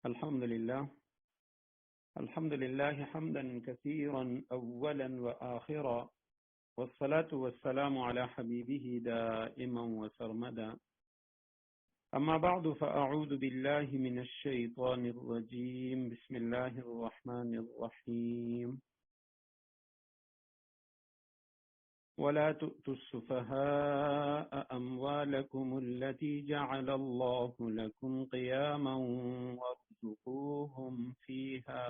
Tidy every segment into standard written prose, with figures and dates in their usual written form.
الحمد لله حمدا كثيرا أولا وآخرا، والصلاة والسلام على حبيبه دائما وسرمدا. أما بعد فأعوذ بالله من الشيطان الرجيم. بسم الله الرحمن الرحيم. ولا تؤتوا السفهاء أموالكم التي جعل الله لكم قياما وارزقوهم فيها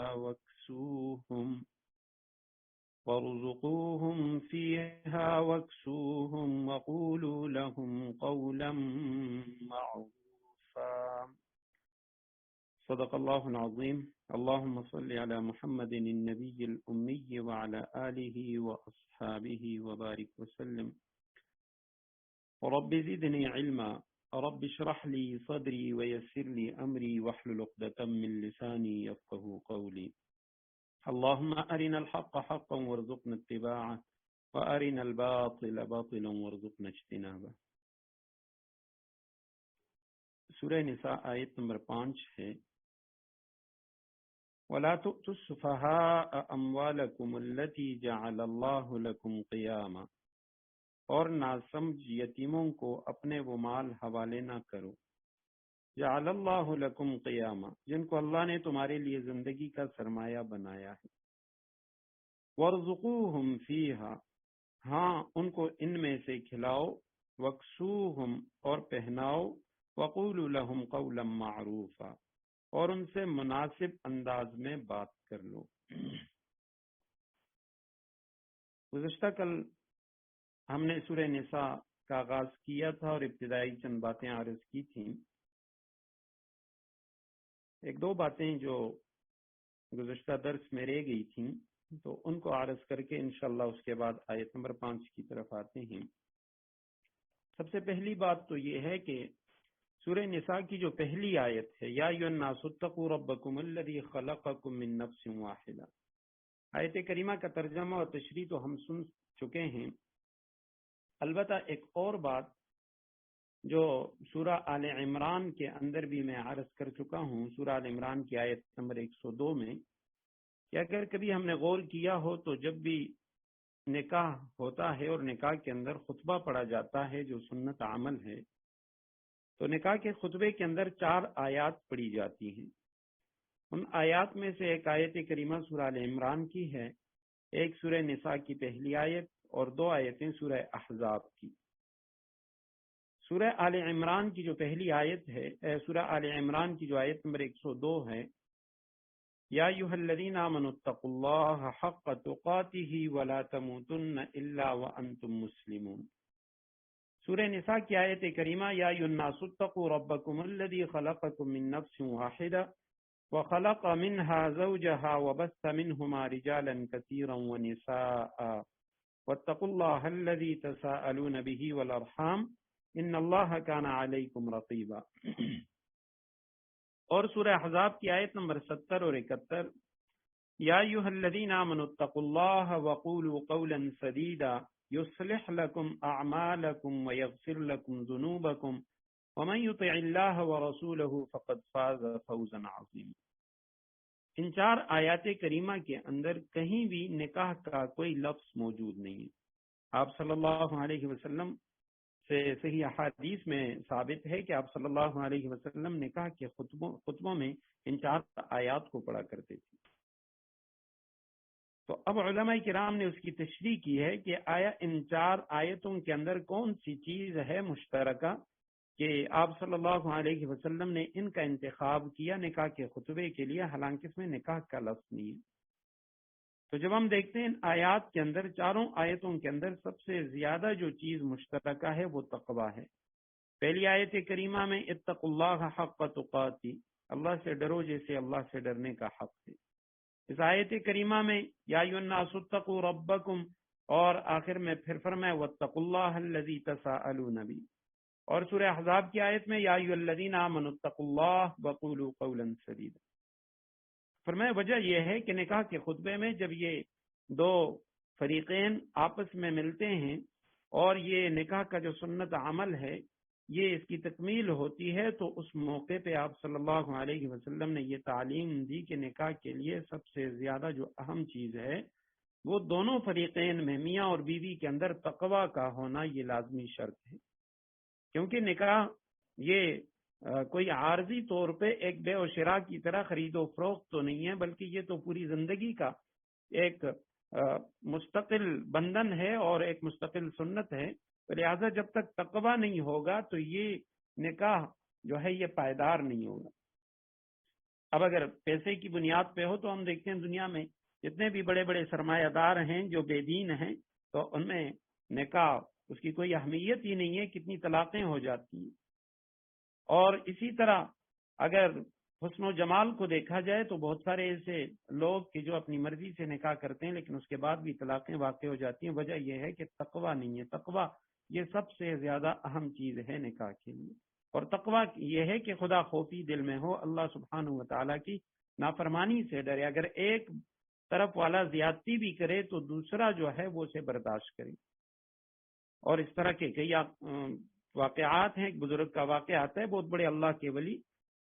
واكسوهم وقولوا لهم قولا معروفا. صدق الله العظيم. اللهم صل على محمد النبي الأمي وعلى آله وأصحابه وبارك وسلم. رب زدني علما، رب اشرح لي صدري ويسر لي أمري واحلل عقدة من لساني يفقهوا قولي. اللهم أرنا الحق حقا وارزقنا اتباعه وأرنا الباطل باطلا وارزقنا اجتنابه. سورہ نساء آیت نمبر 5 ہے. وَلَا تُؤْتُوا السُّفَهَاءَ أَمْوَالَكُمُ الَّتِي جَعَلَ اللَّهُ لَكُمْ قِيَامًا، اور ناسمجھ یتیموں کو اپنے وہ مال حوالے نہ کرو. جعل اللہ لکم قیاما، جن کو اللہ نے تمہارے لیے زندگی کا سرمایہ بنایا ہے. وارزقوہم فیہا، ہاں ان کو ان میں سے کھلاؤ. وکسوہم، اور پہناؤ. وقولوا لہم قولا معروفا، اور ان سے مناسب انداز میں بات کر لو. گزشتہ کل ہم نے سورہ نساء کا آغاز کیا تھا اور ابتدائی چند باتیں عرض کی تھیں. ایک دو باتیں جو گزشتہ درس میں رہ گئی تھیں تو ان کو عرض کر کے انشاءاللہ اس کے بعد آیت نمبر 5 کی طرف آتے ہیں. سب سے پہلی بات تو یہ ہے کہ سورہ نساء کی جو پہلی آیت ہے، یا ایھا الناس اتقوا ربکم الذی خلقکم من نفس واحدہ، آیت کریمہ کا ترجمہ اور تشریح تو ہم سن چکے ہیں. البتہ ایک اور بات جو سورہ آل عمران کے اندر بھی میں عرض کر چکا ہوں، سورہ آل عمران کی آیت نمبر 102 میں، کہ اگر کبھی ہم نے غور کیا ہو تو جب بھی نکاح ہوتا ہے اور نکاح کے اندر خطبہ پڑھا جاتا ہے جو سنت عمل ہے، تو نکاح کے خطبے کے اندر 4 آیات پڑھی جاتی ہیں. ان آیات میں سے ایک آیت کریمہ سورہ آل عمران کی ہے، ایک سورہ نساء کی پہلی آیت اور 2 آیتیں سورہ احزاب کی. سورہ آل عمران کی جو پہلی آیت ہے، سورہ آل عمران کی جو آیت نمبر 102 ہے، یا ایھا الذین آمنوا اتقوا اللہ حق تقاتہ ولا تموتن الا وانتم مسلمون. سورہ نساء کی آیت کریمہ، یا ایھا الناس اتقوا ربکم الذی خلقکم من نفس واحدہ وخلق منها زوجها وبث منهما رجالا كثيرا ونساء واتقوا الله الذي تساءلون به والارحام ان الله كان عليكم رقيبا. اور سورہ احزاب کی آیت نمبر 70 اور 71، یا ایھا الذین آمنوا اتقوا اللہ وقولوا قولا سدیدا یصلح لکم اعمالکم ویغفر لکم ذنوبکم ومن یطع اللہ ورسولہ فقد فاز فوزا عظیما. ان 4 آیات کریمہ کے اندر کہیں بھی نکاح کا کوئی لفظ موجود نہیں ہے. آپ صلی اللہ علیہ وسلم سے صحیح احادیث میں ثابت ہے کہ آپ صلی اللہ علیہ وسلم نکاح کے خطبوں میں ان 4 آیات کو پڑھا کرتے تھے. تو اب علماء کرام نے اس کی تشریح کی ہے کہ آیا ان 4 آیتوں کے اندر کون سی چیز ہے مشترکہ کہ آپ صلی اللہ علیہ وسلم نے ان کا انتخاب کیا نکاح کے خطبے کے لیے، حالانکہ اس میں نکاح کا لفظ نہیں ہے. تو جب ہم دیکھتے ہیں آیات کے اندر، 4 آیتوں کے اندر سب سے زیادہ جو چیز مشترکہ ہے وہ تقوی ہے. پہلی آیت کریمہ میں اتقوا اللہ حق تقاتہ، اللہ سے ڈرو جیسے اللہ سے ڈرنے کا حق ہے. اس آیت کریمہ میں یا ایھا الناس اتقوا ربکم، اور آخر میں پھر فرمایا واتقوا اللہ الذی تساءلون بہ. اور سورہ احزاب کی آیت میں یا ایھا الذین آمنوا اتقوا اللہ وقولوا قولا سدیدا. فرمایا وجہ یہ ہے کہ نکاح کے خطبے میں جب یہ 2 فریقین آپس میں ملتے ہیں اور یہ نکاح کا جو سنت عمل ہے یہ اس کی تکمیل ہوتی ہے تو اس موقع پہ آپ صلی اللہ علیہ وسلم نے یہ تعلیم دی کہ نکاح کے لیے سب سے زیادہ جو اہم چیز ہے وہ دونوں فریقین میں میاں اور بیوی کے اندر تقوی کا ہونا یہ لازمی شرط ہے، کیونکہ نکاح یہ کوئی عارضی طور پہ ایک بے و شراء کی طرح خرید و فروخت تو نہیں ہے، بلکہ یہ تو پوری زندگی کا ایک مستقل بندھن ہے اور ایک مستقل سنت ہے، لہذا جب تک تقوی نہیں ہوگا تو یہ نکاح جو ہے یہ پائیدار نہیں ہوگا۔ اب اگر پیسے کی بنیاد پہ ہو تو ہم دیکھتے ہیں دنیا میں جتنے بھی بڑے بڑے سرمایہ دار ہیں جو بے دین ہیں تو ان میں نکاح اس کی کوئی اہمیت ہی نہیں ہے، کتنی طلاقیں ہو جاتی ہیں۔ اور اسی طرح اگر حسن و جمال کو دیکھا جائے تو بہت سارے ایسے لوگ کہ جو اپنی مرضی سے نکاح کرتے ہیں لیکن اس کے بعد بھی طلاقیں واقع ہو جاتی ہیں، وجہ یہ ہے کہ تقوی نہیں ہے۔ تقوی یہ سب سے زیادہ اہم چیز ہے نکاح کے لیے، اور تقوی یہ ہے کہ خدا خوفی دل میں ہو، اللہ سبحانہ و تعالیٰ کی نافرمانی سے ڈرے، اگر ایک طرف والا زیادتی بھی کرے تو دوسرا جو ہے وہ اسے برداشت کرے۔ اور اس طرح کے کئی واقعات ہیں، ایک بزرگ کا واقعہ آتا ہے، بہت بڑے اللہ کے ولی،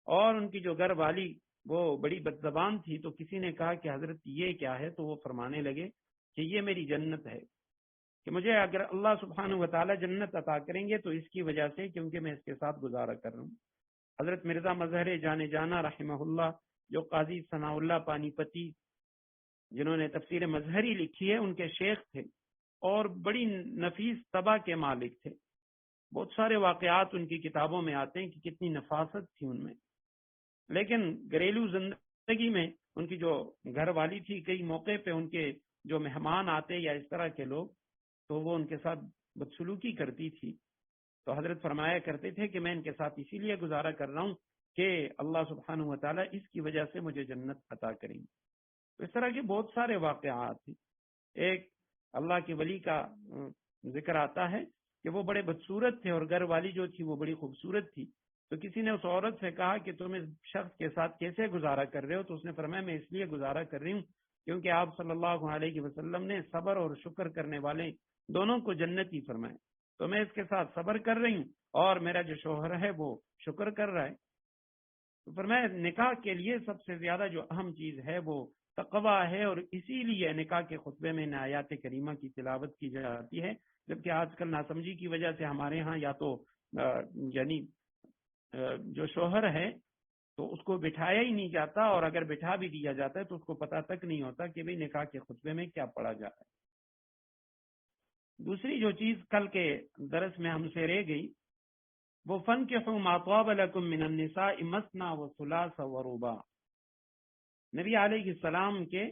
اور ان کی جو گھر والی وہ بڑی بد زبان تھی، تو کسی نے کہا کہ حضرت یہ کیا ہے؟ تو وہ فرمانے لگے کہ یہ میری جنت ہے، کہ مجھے اگر اللہ سبحانہ و تعالی جنت عطا کریں گے تو اس کی وجہ سے کیونکہ میں اس کے ساتھ گزارا کر رہا ہوں۔ حضرت مرزا مظہر جانے جانا رحمہ اللہ، جو قاضی ثناء اللہ پانی پتی جنہوں نے تفسیر مظہری لکھی ہے، ان کے شیخ تھے اور بڑی نفیس طبع کے مالک تھے۔ بہت سارے واقعات ان کی کتابوں میں آتے ہیں کہ کتنی نفاست تھی ان میں، لیکن گھریلو زندگی میں ان کی جو گھر والی تھی، کئی موقع پہ ان کے جو مہمان آتے یا اس طرح کے لوگ تو وہ ان کے ساتھ بدسلوکی کرتی تھی، تو حضرت فرمایا کرتے تھے کہ میں ان کے ساتھ اسی لیے گزارا کر رہا ہوں کہ اللہ سبحانہ و تعالیٰ اس کی وجہ سے مجھے جنت عطا کریں گے۔ تو اس طرح کے بہت سارے واقعات ہیں۔ ایک اللہ کے ولی کا ذکر آتا ہے کہ وہ بڑے بدصورت تھے اور گھر والی جو تھی وہ بڑی خوبصورت تھی، تو کسی نے اس عورت سے کہا کہ تم اس شخص کے ساتھ کیسے گزارا کر رہے ہو؟ تو اس نے فرمایا میں اس لیے گزارا کر رہی ہوں کیونکہ آپ صلی اللہ علیہ وسلم نے صبر اور شکر کرنے والے دونوں کو جنتی فرمائے، تو میں اس کے ساتھ صبر کر رہی ہوں اور میرا جو شوہر ہے وہ شکر کر رہا ہے۔ تو فرمایا نکاح کے لیے سب سے زیادہ جو اہم چیز ہے وہ تقوی ہے، اور اسی لیے نکاح کے خطبے میں آیات کریمہ کی تلاوت کی جاتی ہے، جبکہ آج کل ناسمجھی کی وجہ سے ہمارے ہاں یا تو یعنی جو شوہر ہے تو اس کو بٹھایا ہی نہیں جاتا، اور اگر بٹھا بھی دیا جاتا ہے تو اس کو پتہ تک نہیں ہوتا کہ بھئی نکاح کے خطبے میں کیا پڑھا جا رہا ہے۔ دوسری جو چیز کل کے درس میں ہم سے رہ گئی وہ فَانكِحُوا مَا طَابَ لَكُم مِّنَ النِّسَاءِ مَثْنَىٰ وَثُلَاثَ وَرُبَاعَ۔ نبی علیہ السلام کے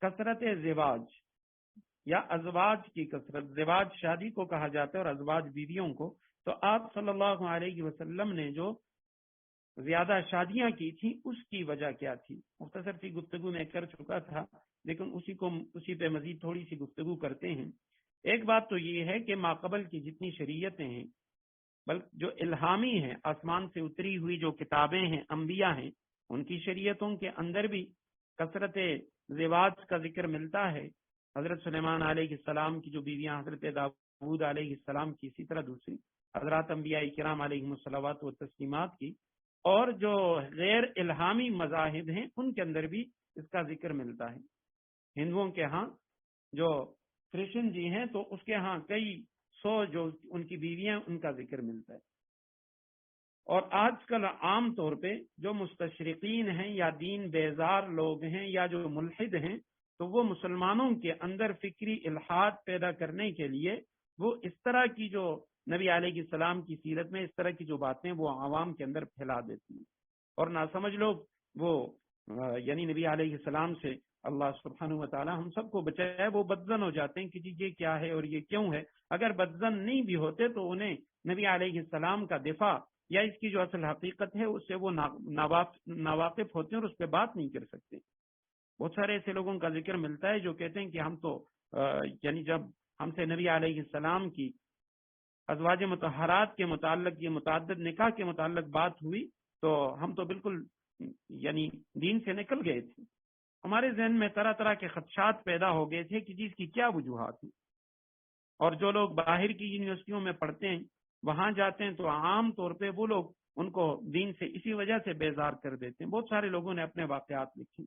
کثرت زواج یا ازواج کی کثرت، زواج شادی کو کہا جاتا ہے اور ازواج بیویوں کو، تو آپ صلی اللہ علیہ وسلم نے جو زیادہ شادیاں کی تھیں اس کی وجہ کیا تھی؟ مختصر سی گفتگو میں کر چکا تھا، لیکن اسی پہ مزید تھوڑی سی گفتگو کرتے ہیں۔ ایک بات تو یہ ہے کہ ماقبل کی جتنی شریعتیں ہیں، بلکہ جو الہامی ہیں، آسمان سے اتری ہوئی جو کتابیں ہیں، انبیاء ہیں، ان کی شریعتوں کے اندر بھی کثرت زواج کا ذکر ملتا ہے۔ حضرت سلیمان علیہ السلام کی جو بیویاں، حضرت داؤد علیہ السلام کی، اسی طرح دوسری حضرات انبیاء کرام علیہم الصلوات و تسلیمات کی، اور جو غیر الہامی مذاہب ہیں ان کے اندر بھی اس کا ذکر ملتا ہے۔ ہندوؤں کے ہاں جو کرشن جی ہیں تو اس کے ہاں کئی سو جو ان کی بیویاں ان کا ذکر ملتا ہے۔ اور آج کل عام طور پہ جو مستشرقین ہیں یا دین بیزار لوگ ہیں یا جو ملحد ہیں، تو وہ مسلمانوں کے اندر فکری الحاد پیدا کرنے کے لیے وہ اس طرح کی جو نبی علیہ السلام کی سیرت میں اس طرح کی جو باتیں وہ عوام کے اندر پھیلا دیتی ہیں، اور ناسمجھ لوگ وہ یعنی نبی علیہ السلام سے اللہ سبحانہ و تعالی ہم سب کو بچائے، وہ بدزن ہو جاتے ہیں کہ جی یہ کیا ہے اور یہ کیوں ہے۔ اگر بدزن نہیں بھی ہوتے تو انہیں نبی علیہ السلام کا دفاع یا اس کی جو اصل حقیقت ہے اس سے وہ ناواقف ہوتے ہیں اور اس پہ بات نہیں کر سکتے۔ بہت سارے ایسے لوگوں کا ذکر ملتا ہے جو کہتے ہیں کہ ہم تو یعنی جب ہم سے نبی علیہ السلام کی ازواج مطہرات کے متعلق، یہ متعدد نکاح کے متعلق بات ہوئی تو ہم تو بالکل یعنی دین سے نکل گئے تھے، ہمارے ذہن میں طرح طرح کے خدشات پیدا ہو گئے تھے کہ جی اس کی کیا وجوہات ہیں۔ اور جو لوگ باہر کی یونیورسٹیوں میں پڑھتے ہیں وہاں جاتے ہیں تو عام طور پہ وہ لوگ ان کو دین سے اسی وجہ سے بیزار کر دیتے ہیں. بہت سارے لوگوں نے اپنے واقعات لکھی.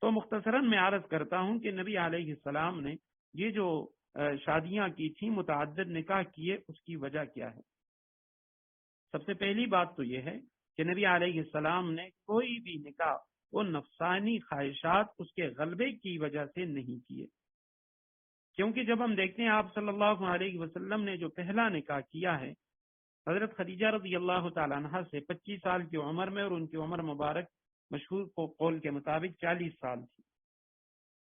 تو مختصراً میں عرض کرتا ہوں کہ نبی علیہ السلام نے یہ جو شادیاں کی تھیں، متعدد نکاح کیے، اس کی وجہ کیا ہے؟ سب سے پہلی بات تو یہ ہے کہ نبی علیہ السلام نے کوئی بھی نکاح وہ نفسانی خواہشات اس کے غلبے کی وجہ سے نہیں کیے. کیونکہ جب ہم دیکھتے ہیں آپ صلی اللہ علیہ وسلم نے جو پہلا نکاح کیا ہے حضرت خدیجہ رضی اللہ تعالیٰ عنہ سے 25 سال کی عمر میں، اور ان کی عمر مبارک مشہور قول کے مطابق 40 سال تھی.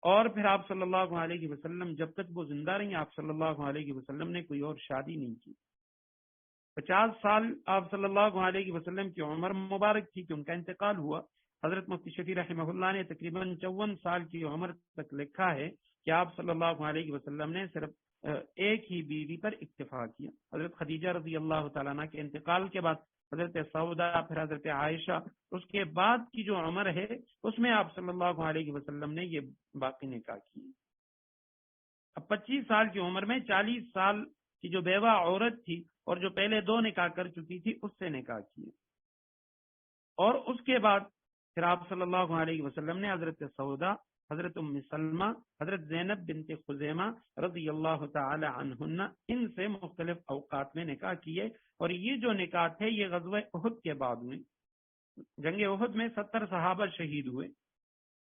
اور پھر آپ صلی اللہ علیہ وسلم جب تک وہ زندہ رہی آپ صلی اللہ علیہ وسلم نے کوئی اور شادی نہیں کی. 50 سال آپ صلی اللہ علیہ وسلم کی عمر مبارک تھی کہ ان کا انتقال ہوا. حضرت مفتی شفیع رحمہ اللہ نے تقریباً 54 سال کی عمر تک لکھا ہے کہ آپ صلی اللہ علیہ وسلم نے صرف ایک ہی بیوی پر اکتفا کیا. حضرت خدیجہ رضی اللہ تعالیٰ عنہ کے انتقال کے بعد حضرت سودا، پھر حضرت عائشہ، اس کے بعد کی جو عمر ہے اس میں آپ صلی اللہ علیہ وسلم نے یہ باقی نکاح کی. اب 25 سال کی عمر میں 40 سال کی جو بیوہ عورت تھی اور جو پہلے 2 نکاح کر چکی تھی اس سے نکاح کیے. اور اس کے بعد پھر آپ صلی اللہ علیہ وسلم نے حضرت سودا، حضرت ام سلمہ، حضرت زینب بنت خزیمہ رضی اللہ تعالی عنہن، ان سے مختلف اوقات میں نکاح کیے. اور یہ جو نکاح تھے یہ غزوہ احد کے بعد ہوئے. جنگ احد میں 70 صحابہ شہید ہوئے،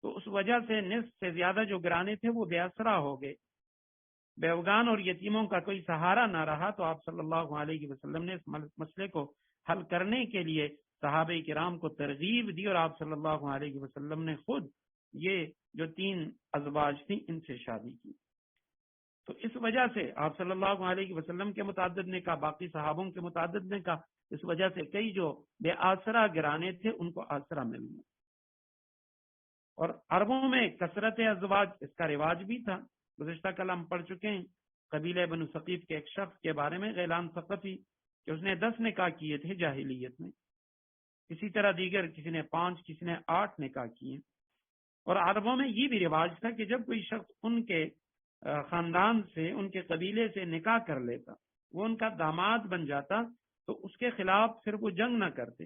تو اس وجہ سے نصف سے زیادہ جو گرانے تھے وہ بے اسرا ہو گئے. بیوگان اور یتیموں کا کوئی سہارا نہ رہا، تو آپ صلی اللہ علیہ وسلم نے اس مسئلے کو حل کرنے کے لیے صحابہ کرام کو ترغیب دی، اور آپ صلی اللہ علیہ وسلم نے خود یہ جو 3 ازواج تھیں ان سے شادی کی. تو اس وجہ سے آپ صلی اللہ علیہ وسلم کے متعدد نکاح، باقی صحابوں کے متعدد نکاح، اس وجہ سے کئی جو بے آسرا گرانے تھے ان کو آسرا مل گیا. اور عربوں میں کثرت ازواج اس کا رواج بھی تھا. گزشتہ کل ہم پڑھ چکے ہیں قبیلہ بنو ثقیف کے ایک شخص کے بارے میں، غیلان ثقفی، کہ اس نے 10 نکاح کیے تھے جاہلیت میں. اسی طرح دیگر کسی نے 5، کسی نے 8 نکاح کیے. اور عربوں میں یہ بھی رواج تھا کہ جب کوئی شخص ان کے خاندان سے، ان کے قبیلے سے نکاح کر لیتا، وہ ان کا داماد بن جاتا، تو اس کے خلاف پھر وہ جنگ نہ کرتے،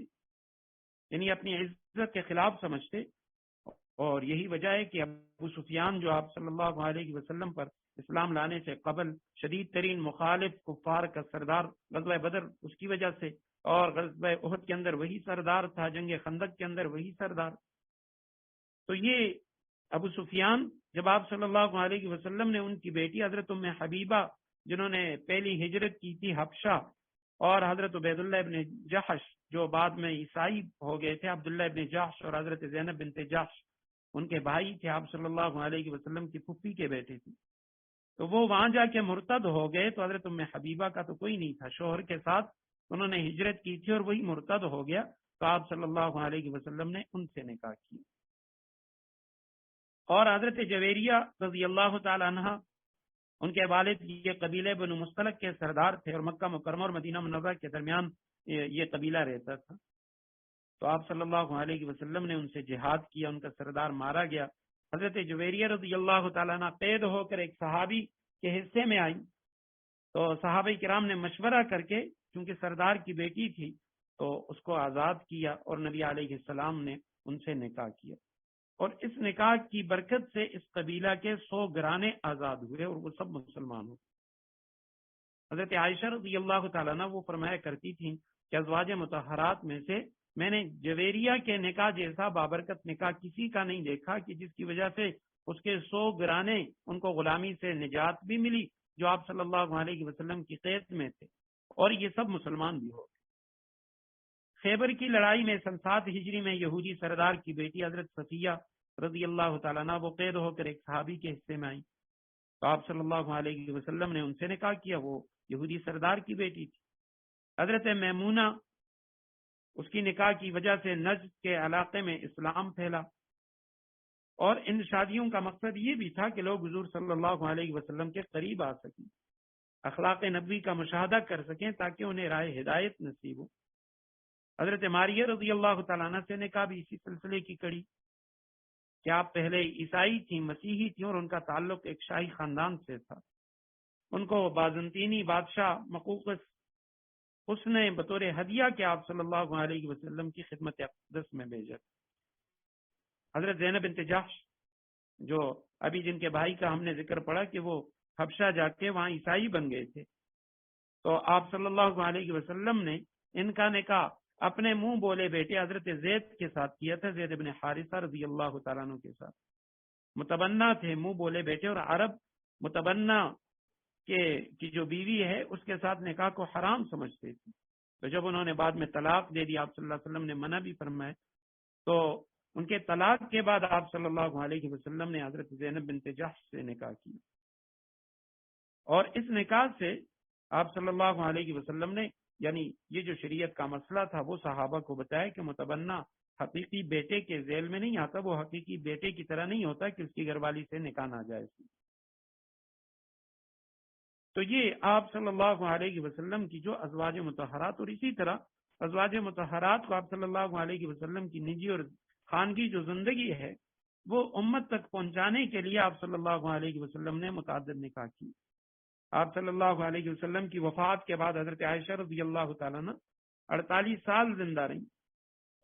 یعنی اپنی عزت کے خلاف سمجھتے. اور یہی وجہ ہے کہ ابو سفیان جو آپ صلی اللہ علیہ وسلم پر اسلام لانے سے قبل شدید ترین مخالف کفار کا سردار غزوہ بدر اس کی وجہ سے، اور غزوہ احد کے اندر وہی سردار تھا، جنگ خندق کے اندر وہی سردار. تو یہ ابو سفیان جب آپ صلی اللہ علیہ وسلم نے ان کی بیٹی حضرت ام حبیبہ جنہوں نے پہلی ہجرت کی تھی حبشہ، اور حضرت عبید اللہ ابن جحش جو بعد میں عیسائی ہو گئے تھے، عبداللہ ابن جحش، اور حضرت زینب بنت جحش ان کے بھائی تھے، آپ صلی اللہ علیہ وسلم کی پھپھی کے بیٹے تھے. تو وہ وہاں جا کے مرتد ہو گئے. تو حضرت ام حبیبہ کا تو کوئی نہیں تھا، شوہر کے ساتھ انہوں نے ہجرت کی تھی اور وہی مرتد ہو گیا. تو آپ صلی اللہ علیہ وسلم نے ان سے نکاح کیا. اور حضرت جویریہ رضی اللہ تعالی عنہ، ان کے والد یہ قبیلے بنو مستلق کے سردار تھے، اور مکہ مکرمہ اور مدینہ منورہ کے درمیان یہ قبیلہ رہتا تھا. تو آپ صلی اللہ علیہ وسلم نے ان سے جہاد کیا، ان کا سردار مارا گیا. حضرت جویریہ رضی اللہ تعالیٰ عنہ قید ہو کر ایک صحابی کے حصے میں آئی. تو صحابہ کرام نے مشورہ کر کے، چونکہ سردار کی بیٹی تھی، تو اس کو آزاد کیا، اور نبی علیہ السلام نے ان سے نکاح کیا. اور اس نکاح کی برکت سے اس قبیلہ کے 100 گرانے آزاد ہوئے اور وہ سب مسلمان ہوئے. حضرت عائشہ رضی اللہ تعالیٰ عنہ وہ فرمایا کرتی تھیں کہ ازواج مطہرات میں سے میں نے جویریہ کے نکاح جیسا بابرکت نکاح کسی کا نہیں دیکھا کہ جس کی وجہ سے اس کے 100 گرانے ان کو غلامی سے نجات بھی ملی جو آپ صلی اللہ علیہ وسلم کی قید میں تھے، اور یہ سب مسلمان بھی ہو گئے. خیبر کی لڑائی میں سن 7 ہجری میں یہودی سردار کی بیٹی حضرت صفیہ رضی اللہ تعالیٰ عنہ وہ قید ہو کر ایک صحابی کے حصے میں آئی. تو آپ صلی اللہ علیہ وسلم نے ان سے نکاح کیا، وہ یہودی سردار کی بیٹی تھی. حضرت میمونہ، اس کی نکاح کی وجہ سے نجد کے علاقے میں اسلام پھیلا. اور ان شادیوں کا مقصد یہ بھی تھا کہ لوگ حضور صلی اللہ علیہ وسلم کے قریب آ سکیں، اخلاق نبوی کا مشاہدہ کر سکیں، تاکہ انہیں راہ ہدایت نصیب ہو. حضرت ماریہ رضی اللہ تعالیٰ عنہ سے نکاح بھی اسی سلسلے کی کڑی کہ آپ پہلے عیسائی تھیں، مسیحی تھیں، اور ان کا تعلق ایک شاہی خاندان سے تھا. ان کو بازنطینی بادشاہ مقوقس اس نے بطور ہدیہ کے آپ صلی اللہ علیہ وسلم کی خدمت اقدس میں بھیجا. حضرت زینب بنت جحش جو ابھی جن کے بھائی کا ہم نے ذکر پڑا کہ وہ حبشہ جا کے وہاں عیسائی بن گئے تھے، تو آپ صلی اللہ علیہ وسلم نے ان کا نکاح اپنے منہ بولے بیٹے حضرت زید کے ساتھ کیا تھا، زید بن حارثہ رضی اللہ تعالیٰ عنہ کے ساتھ. متبنہ تھے، منہ بولے بیٹے، اور عرب متبنہ کی جو بیوی ہے اس کے ساتھ نکاح کو حرام سمجھتے تھے. تو جب انہوں نے بعد میں طلاق دے دی، آپ صلی اللہ علیہ وسلم نے منع بھی فرمائے، تو ان کے طلاق کے بعد آپ صلی اللہ علیہ وسلم نے حضرت زینب بنت جحش سے نکاح کیا، اور اس نکاح سے آپ صلی اللہ علیہ وسلم نے یعنی یہ جو شریعت کا مسئلہ تھا وہ صحابہ کو بتایا کہ متبنہ حقیقی بیٹے کے ذیل میں نہیں آتا، وہ حقیقی بیٹے کی طرح نہیں ہوتا کہ اس کی گھر والی سے نکاح نہ جائے. تو یہ آپ صلی اللہ علیہ وسلم کی جو ازواج مطہرات، اور اسی طرح ازواج مطہرات کو آپ صلی اللہ علیہ وسلم کی نجی اور خانگی جو زندگی ہے وہ امت تک پہنچانے کے لیے آپ صلی اللہ علیہ وسلم نے متعدد نکاح کی. آپ صلی اللہ علیہ وسلم کی وفات کے بعد حضرت عائشہ رضی اللہ تعالیٰ عنہ 48 سال زندہ رہیں.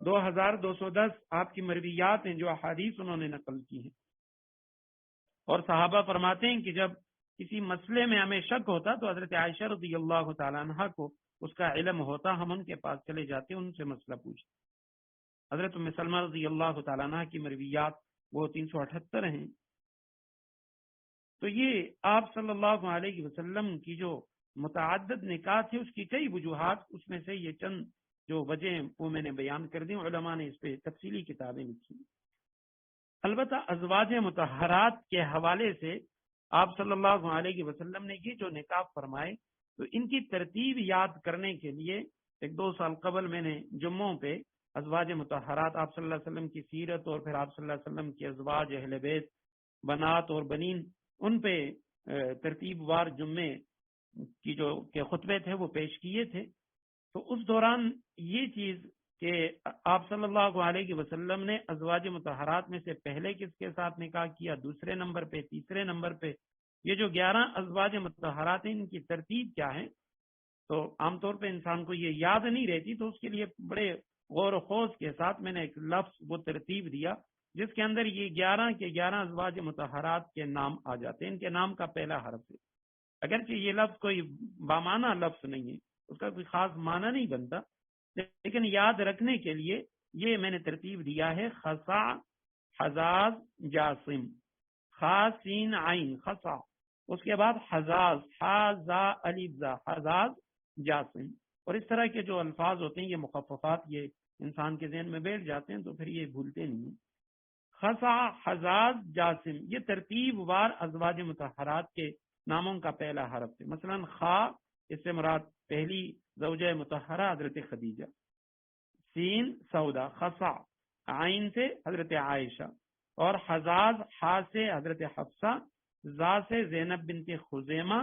2210 آپ کی مرویات ہیں جو احادیث انہوں نے نقل کی ہیں، اور صحابہ فرماتے ہیں کہ جب کسی مسئلے میں ہمیں شک ہوتا تو حضرت عائشہ رضی اللہ تعالیٰ عنہ کو اس کا علم ہوتا، ہم ان کے پاس چلے جاتے، ان سے مسئلہ پوچھتے. حضرت ام سلمہ رضی اللہ تعالیٰ عنہ کی مرویات وہ 378 ہیں. تو یہ آپ صلی اللہ علیہ وسلم کی جو متعدد نکاح تھی اس کی کئی وجوہات، اس میں سے یہ چند جو وجہ وہ میں نے بیان کر دی، علماء نے اس پہ تفصیلی کتابیں لکھی. البتہ ازواج مطہرات کے حوالے سے آپ صلی اللہ علیہ وسلم نے یہ جو نکاح فرمائے تو ان کی ترتیب یاد کرنے کے لیے 1-2 سال قبل میں نے جمعوں پہ ازواج مطہرات، آپ صلی اللہ علیہ وسلم کی سیرت، اور پھر آپ صلی اللہ علیہ وسلم کی ازواج، اہل بیت، بنات اور بنین، ان پہ ترتیب وار جمعے کی جو کہ خطبے تھے وہ پیش کیے تھے. تو اس دوران یہ چیز کہ آپ صلی اللہ علیہ وسلم نے ازواج مطہرات میں سے پہلے کس کے ساتھ نکاح کیا، دوسرے نمبر پہ، تیسرے نمبر پہ، یہ جو 11 ازواج مطہرات ہیں ان کی ترتیب کیا ہے، تو عام طور پہ انسان کو یہ یاد نہیں رہتی. تو اس کے لیے بڑے غور و خوض کے ساتھ میں نے ایک لفظ وہ ترتیب دیا جس کے اندر یہ 11 کے 11 ازواج مطہرات کے نام آ جاتے ہیں. ان کے نام کا پہلا حرف ہے، اگرچہ یہ لفظ کوئی بامعنی لفظ نہیں ہے، اس کا کوئی خاص معنی نہیں بنتا، لیکن یاد رکھنے کے لیے یہ میں نے ترتیب دیا ہے: خسا، حزاز، جاسم، خا سین عین خسا، اس کے بعد حزاز، حازا الف زا، حزاز، جاسم. اور اس طرح کے جو الفاظ ہوتے ہیں یہ مخففات یہ انسان کے ذہن میں بیٹھ جاتے ہیں تو پھر یہ بھولتے نہیں. خسا، حزاز، جاسم، یہ ترتیب وار ازواج مطہرات کے ناموں کا پہلا حرف ہے. مثلا خا، اس سے مراد پہلی زوجہ مطہرہ حضرت خدیجہ. سین سودا، خسا عین سے حضرت عائشہ، اور حزاز حا سے حضرت حفصہ، زا سے زینب بنت خزیمہ،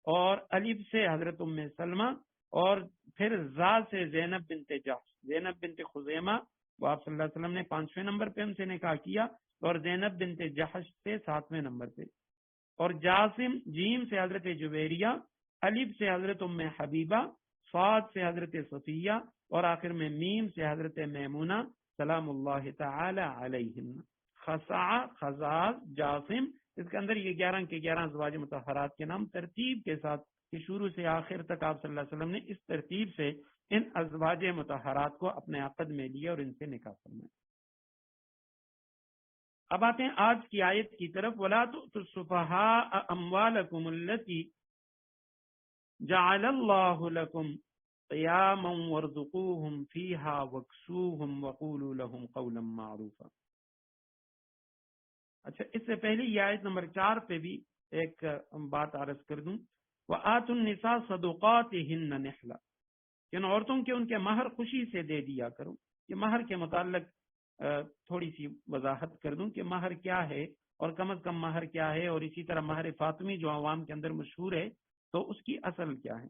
اور الف سے حضرت ام سلمہ، اور پھر زا سے زینب بنت جحش. زینب بنت خزیمہ وہ آپ صلی اللہ علیہ وسلم نے 5ویں نمبر پہ ان سے نکاح کیا، اور زینب بنت جحش سے 7ویں نمبر پہ. اور جاسم جیم سے حضرت جویریہ، الف سے حضرت ام حبیبہ، صاد سے حضرت صفیہ، اور آخر میں میم سے حضرت میمونہ سلام اللہ تعالی علیہن. خسع، خزاز، جاسم، اس کے اندر یہ 11 کے 11 ازواج مطہرات کے نام ترتیب کے ساتھ کہ شروع سے آخر تک آپ صلی اللہ علیہ وسلم نے اس ترتیب سے ان ازواج مطہرات کو اپنے عقد میں لیا اور ان سے نکاح فرمایا. اب آتے ہیں آج کی آیت کی طرف. وَلَا تُؤْتُوا السُّفَهَاءَ أَمْوَالَكُمُ الَّتِي جَعَلَ اللَّهُ لَكُمْ قِيَامًا وَارْزُقُوهُمْ فِيهَا وَاكْسُوهُمْ وَقُولُوا لَهُمْ قَوْلًا مَّعْرُوفًا. اچھا، اس سے پہلی یہ آیت نمبر 4 پہ بھی ایک بات عرض کر دوں. وَآتُوا النِّسَاءَ صَدُقَاتِهِنَّ نِحْلًا، ان عورتوں کے ان کے مہر خوشی سے دے دیا کرو. یہ مہر کے متعلق تھوڑی سی وضاحت کر دوں کہ مہر کیا ہے اور کم از کم مہر کیا ہے، اور اسی طرح مہر فاطمی جو عوام کے اندر مشہور ہے تو اس کی اصل کیا ہے.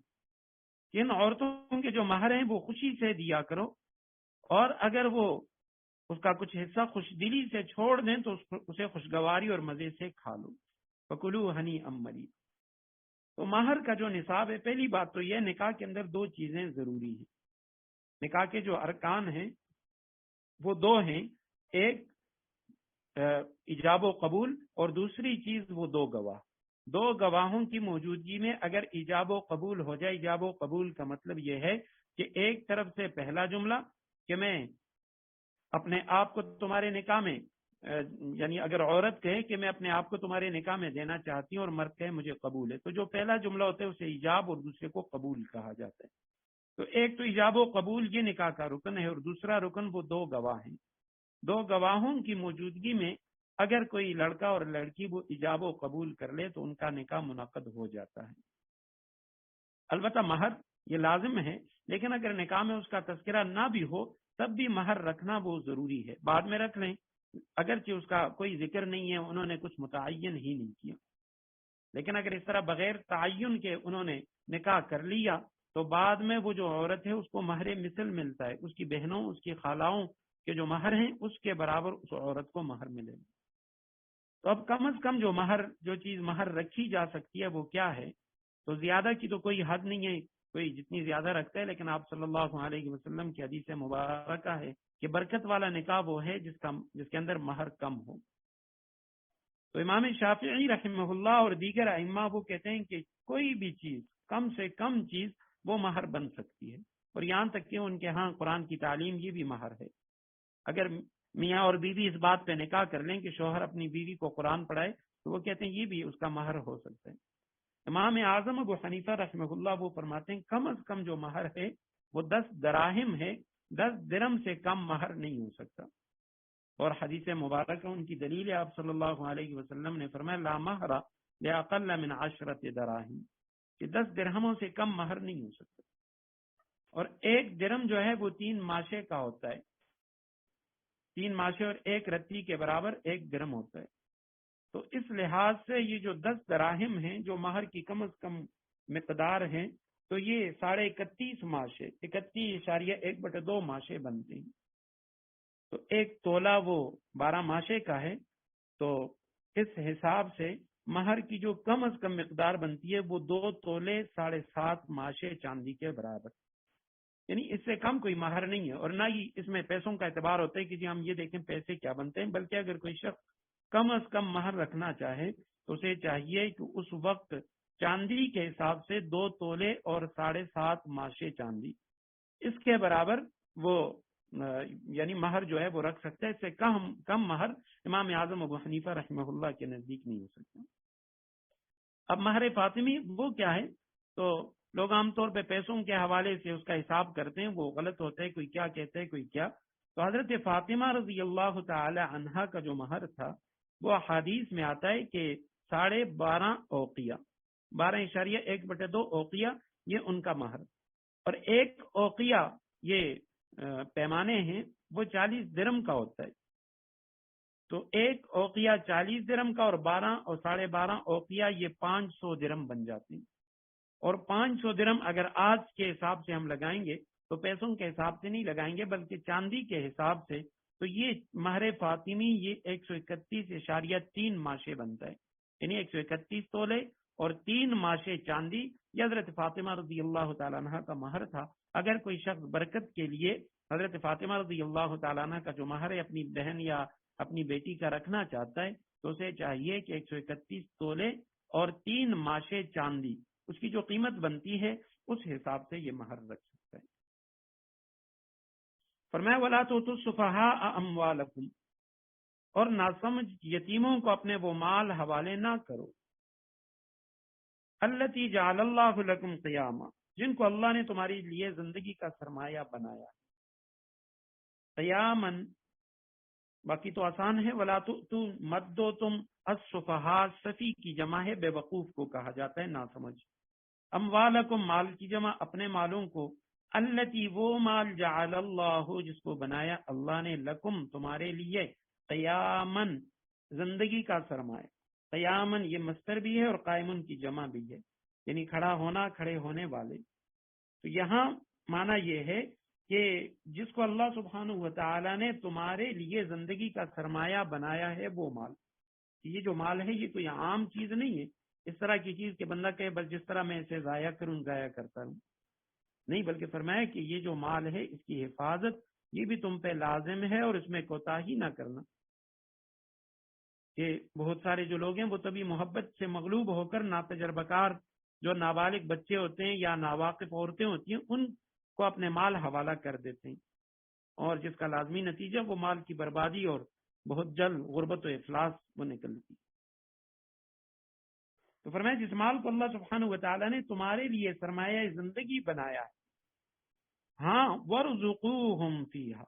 ان عورتوں کے جو مہر ہیں وہ خوشی سے دیا کرو، اور اگر وہ اس کا کچھ حصہ خوش دلی سے چھوڑ دیں تو اسے خوشگواری اور مزے سے کھا لو. فَكُلُوا هَنِيئًا مَرِيئًا. تو مہر کا جو نصاب ہے، پہلی بات تو یہ نکاح کے اندر دو چیزیں ضروری ہیں. نکاح کے جو ارکان ہیں وہ دو ہیں، ایک ایجاب و قبول، اور دوسری چیز وہ دو گواہ. دو گواہوں کی موجودگی میں اگر ایجاب و قبول ہو جائے، ایجاب و قبول کا مطلب یہ ہے کہ ایک طرف سے پہلا جملہ کہ میں اپنے آپ کو تمہارے نکاح میں، یعنی اگر عورت کہے کہ میں اپنے آپ کو تمہارے نکاح میں دینا چاہتی ہوں اور مرد کہے مجھے قبول ہے، تو جو پہلا جملہ ہوتا ہے اسے ایجاب اور دوسرے کو قبول کہا جاتا ہے. تو ایک تو ایجاب و قبول یہ نکاح کا رکن ہے، اور دوسرا رکن وہ دو گواہ ہیں. دو گواہوں کی موجودگی میں اگر کوئی لڑکا اور لڑکی وہ ایجاب و قبول کر لے تو ان کا نکاح منعقد ہو جاتا ہے. البتہ مہر یہ لازم ہے، لیکن اگر نکاح میں اس کا تذکرہ نہ بھی ہو تب بھی مہر رکھنا وہ ضروری ہے. بعد میں رکھ لیں، اگرچہ اس کا کوئی ذکر نہیں ہے، انہوں نے کچھ متعین ہی نہیں کیا، لیکن اگر اس طرح بغیر تعین کے انہوں نے نکاح کر لیا تو بعد میں وہ جو عورت ہے اس کو مہر مثل ملتا ہے، اس کی بہنوں، اس کی خالاؤں کے جو مہر ہیں اس کے برابر اس عورت کو مہر ملے گا. تو اب کم از کم جو چیز مہر رکھی جا سکتی ہے وہ کیا ہے؟ تو زیادہ کی تو کوئی حد نہیں ہے، کوئی جتنی زیادہ رکھتا ہے، لیکن آپ صلی اللہ علیہ وسلم کی حدیث مبارکہ ہے کہ برکت والا نکاح وہ ہے جس کے اندر مہر کم ہو. تو امام شافعی رحمہ اللہ اور دیگر ائمہ وہ کہتے ہیں کہ کوئی بھی چیز، کم سے کم چیز وہ مہر بن سکتی ہے، اور یہاں تک کہ ان کے ہاں قرآن کی تعلیم یہ بھی مہر ہے. اگر میاں اور بیوی اس بات پہ نکاح کر لیں کہ شوہر اپنی بیوی کو قرآن پڑھائے تو وہ کہتے ہیں یہ بھی اس کا مہر ہو سکتا ہے. امام اعظم ابو حنیفہ رحمہ اللہ وہ فرماتے ہیں کم از کم جو مہر ہے وہ 10 دراہم ہے، 10 درہم سے کم مہر نہیں ہو سکتا. اور حدیث مبارکہ ان کی دلیل ہے، آپ صلی اللہ علیہ وسلم نے فرمایا لا مہر لاقل من 10 دراہم، کہ 10 درہموں سے کم مہر نہیں ہو سکتا. اور ایک درہم جو ہے وہ 3 ماشے کا ہوتا ہے، 3 ماشے اور 1 رتی کے برابر 1 درہم ہوتا ہے. تو اس لحاظ سے یہ جو 10 دراہم ہیں جو مہر کی کم از کم مقدار ہیں، تو یہ 31.5 ماشے، 31.1/2 ماشے بنتے ہیں. تو 1 تولہ وہ 12 ماشے کا ہے. تو اس حساب سے مہر کی جو کم از کم مقدار بنتی ہے وہ 2 تولے 7.5 ماشے چاندی کے برابر، یعنی اس سے کم کوئی مہر نہیں ہے. اور نہ ہی اس میں پیسوں کا اعتبار ہوتا ہے کہ جی ہم یہ دیکھیں پیسے کیا بنتے ہیں، بلکہ اگر کوئی شخص کم از کم مہر رکھنا چاہے تو اسے چاہیے کہ اس وقت چاندی کے حساب سے 2 تولے اور 7.5 ماشے چاندی، اس کے برابر وہ یعنی مہر جو ہے وہ رکھ سکتا ہے. اس سے کم مہر امام اعظم ابو حنیفہ رحمہ اللہ کے نزدیک نہیں ہو سکتا. اب مہر فاطمی وہ کیا ہے؟ تو لوگ عام طور پہ پیسوں کے حوالے سے اس کا حساب کرتے ہیں، وہ غلط ہوتا ہے، کوئی کیا کہتا ہے کوئی کیا. تو حضرت فاطمہ رضی اللہ تعالی عنہا کا جو مہر تھا وہ حدیث میں آتا ہے کہ 12.5 اوقیہ، 12.1/2 اوقیہ یہ ان کا مہر. اور 1 اوقیہ یہ پیمانے ہیں وہ 40 درہم کا ہوتا ہے. تو 1 اوقیہ 40 درہم کا، اور 12 اور 12.5 اوقیہ یہ 500 درہم بن جاتے ہیں. اور 500 درہم اگر آج کے حساب سے ہم لگائیں گے تو پیسوں کے حساب سے نہیں لگائیں گے بلکہ چاندی کے حساب سے، تو یہ مہر فاطمی یہ 131.3 ماشے بنتا ہے، یعنی 131 تولے اور 3 ماشے چاندی. یہ حضرت فاطمہ رضی اللہ تعالیٰ عنہ کا مہر تھا. اگر کوئی شخص برکت کے لیے حضرت فاطمہ رضی اللہ تعالیٰ عنہ کا جو مہر ہے اپنی بہن یا اپنی بیٹی کا رکھنا چاہتا ہے تو اسے چاہیے کہ 131 تولے اور 3 ماشے چاندی، اس کی جو قیمت بنتی ہے اس حساب سے یہ مہر رکھ سکتا ہے. فرمایا وَلَا تُؤْتُوا السُّفَهَاءَ أَمْوَالَكُمْ، اور ناسمجھ یتیموں کو اپنے وہ مال حوالے نہ کرو، الَّتِي جَعَلَ اللَّهُ لَكُمْ قِيَامًا، جن کو اللہ نے تمہاری لیے زندگی کا سرمایہ بنایا. قیاماً باقی تو آسان ہے، وَلَا تُؤْتُوا مت دو تم السُّفَهَاء، سفی کی جمع ہے، بے وقوف کو کہا جاتا ہے، نہ سمجھ. اموالکم مال کی جمع اپنے مالوں کو، التی وہ مال جعل اللہ جس کو بنایا اللہ نے، لکم تمہارے لیے، قیامن زندگی کا سرمایہ. قیامن یہ مصدر بھی ہے اور قائمن کی جمع بھی ہے، یعنی کھڑا ہونا، کھڑے ہونے والے. تو یہاں معنی یہ ہے کہ جس کو اللہ سبحانہ و تعالی نے تمہارے لیے زندگی کا سرمایہ بنایا ہے وہ مال. یہ جو مال ہے یہ کوئی عام چیز نہیں ہے، اس طرح کی چیز کہ بندہ کہے بس جس طرح میں اسے ضائع کروں ضائع کرتا ہوں، نہیں، بلکہ فرمایا کہ یہ جو مال ہے اس کی حفاظت یہ بھی تم پہ لازم ہے، اور اس میں کوتاہی نہ کرنا. کہ بہت سارے جو لوگ ہیں وہ تبھی محبت سے مغلوب ہو کر ناتجربہ کار جو نابالغ بچے ہوتے ہیں یا ناواقف عورتیں ہوتی ہیں ان کو اپنے مال حوالہ کر دیتے ہیں، اور جس کا لازمی نتیجہ وہ مال کی بربادی اور بہت جلد غربت و افلاس وہ نکلتی. تو فرمایا جس مال کو اللہ سبحانہ و تعالیٰ نے تمہارے لیے سرمایہ زندگی بنایا ہے، ہاں وَارْزُقُوهُمْ فِيهَا،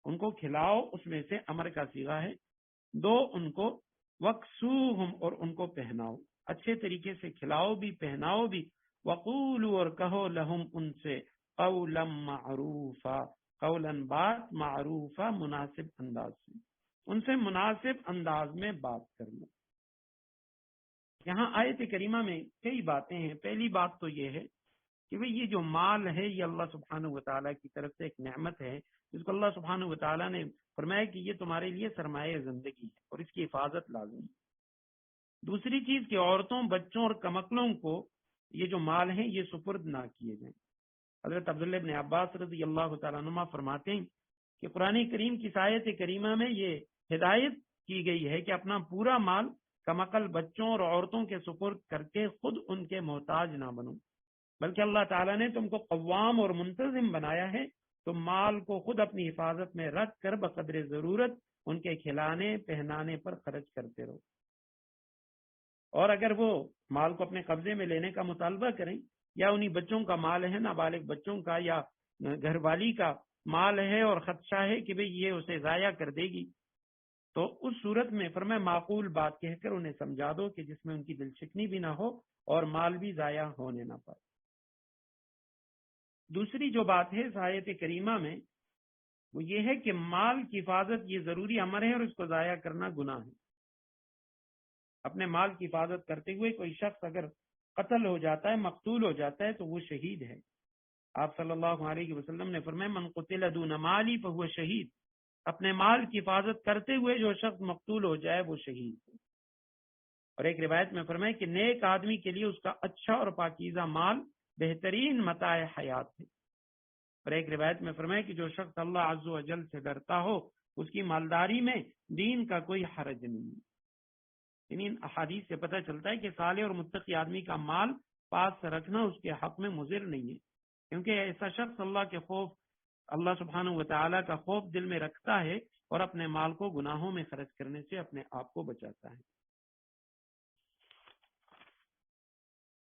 ان کو کھلاؤ، اس میں سے امر کا صیغہ ہے، دو ان کو، وَاكْسُوهُمْ، اور ان کو پہناؤ، اچھے طریقے سے کھلاؤ بھی پہناؤ بھی، وَقُولُوا، اور کہو، لَهُمْ، ان سے، قَوْلًا مَعْرُوفًا، قولاً، بات، معروفہ، مناسب انداز سے، ان سے مناسب انداز میں بات کر لو. یہاں آیت کریمہ میں کئی باتیں ہیں. پہلی بات تو یہ ہے کہ بھئی یہ جو مال ہے یہ اللہ سبحانہ و تعالیٰ کی طرف سے ایک نعمت ہے جس کو اللہ سبحانہ و تعالیٰ نے فرمایا کہ یہ تمہارے لیے سرمایہ زندگی ہے اور اس کی حفاظت لازم ہے. دوسری چیز کہ عورتوں، بچوں اور کمکلوں کو یہ جو مال ہیں یہ سپرد نہ کیے جائیں. حضرت عبداللہ ابن عباس رضی اللہ تعالیٰ عنہما فرماتے ہیں کہ قرآن کریم کی آیت کریمہ میں یہ ہدایت کی گئی ہے کہ اپنا پورا مال کمکل، بچوں اور عورتوں کے سپرد کر کے خود ان کے محتاج نہ بنو، بلکہ اللہ تعالیٰ نے تم کو قوام اور منتظم بنایا ہے. تم مال کو خود اپنی حفاظت میں رکھ کر بقدر ضرورت ان کے کھلانے پہنانے پر خرچ کرتے رہو. اور اگر وہ مال کو اپنے قبضے میں لینے کا مطالبہ کریں، یا انہی بچوں کا مال ہے، نابالغ بچوں کا یا گھر والی کا مال ہے اور خدشہ ہے کہ بھئی یہ اسے ضائع کر دے گی، تو اس صورت میں فرمایا معقول بات کہہ کر انہیں سمجھا دو کہ جس میں ان کی دل شکنی بھی نہ ہو اور مال بھی ضائع ہونے نہ پائے. دوسری جو بات ہے اس آیت کریمہ میں وہ یہ ہے کہ مال کی حفاظت یہ ضروری امر ہے اور اس کو ضائع کرنا گناہ ہے. اپنے مال کی حفاظت کرتے ہوئے کوئی شخص اگر قتل ہو جاتا ہے، مقتول ہو جاتا ہے، تو وہ شہید ہے. آپ صلی اللہ علیہ وسلم نے فرمایا من قتل دون مالی فہو شہید، اپنے مال کی حفاظت کرتے ہوئے جو شخص مقتول ہو جائے وہ شہید ہے. اور ایک روایت میں فرمایا کہ نیک آدمی کے لیے اس کا اچھا اور پاکیزہ مال بہترین متاع حیات ہے. اور ایک روایت میں فرمایا کہ جو شخص اللہ عز و جل سے ڈرتا ہو اس کی مالداری میں دین کا کوئی حرج نہیں ہے. ان احادیث سے پتہ چلتا ہے کہ صالح اور متقی آدمی کا مال پاس رکھنا اس کے حق میں مضر نہیں ہے، کیونکہ ایسا شخص اللہ سبحانہ و تعالیٰ کا خوف دل میں رکھتا ہے اور اپنے مال کو گناہوں میں خرچ کرنے سے اپنے آپ کو بچاتا ہے.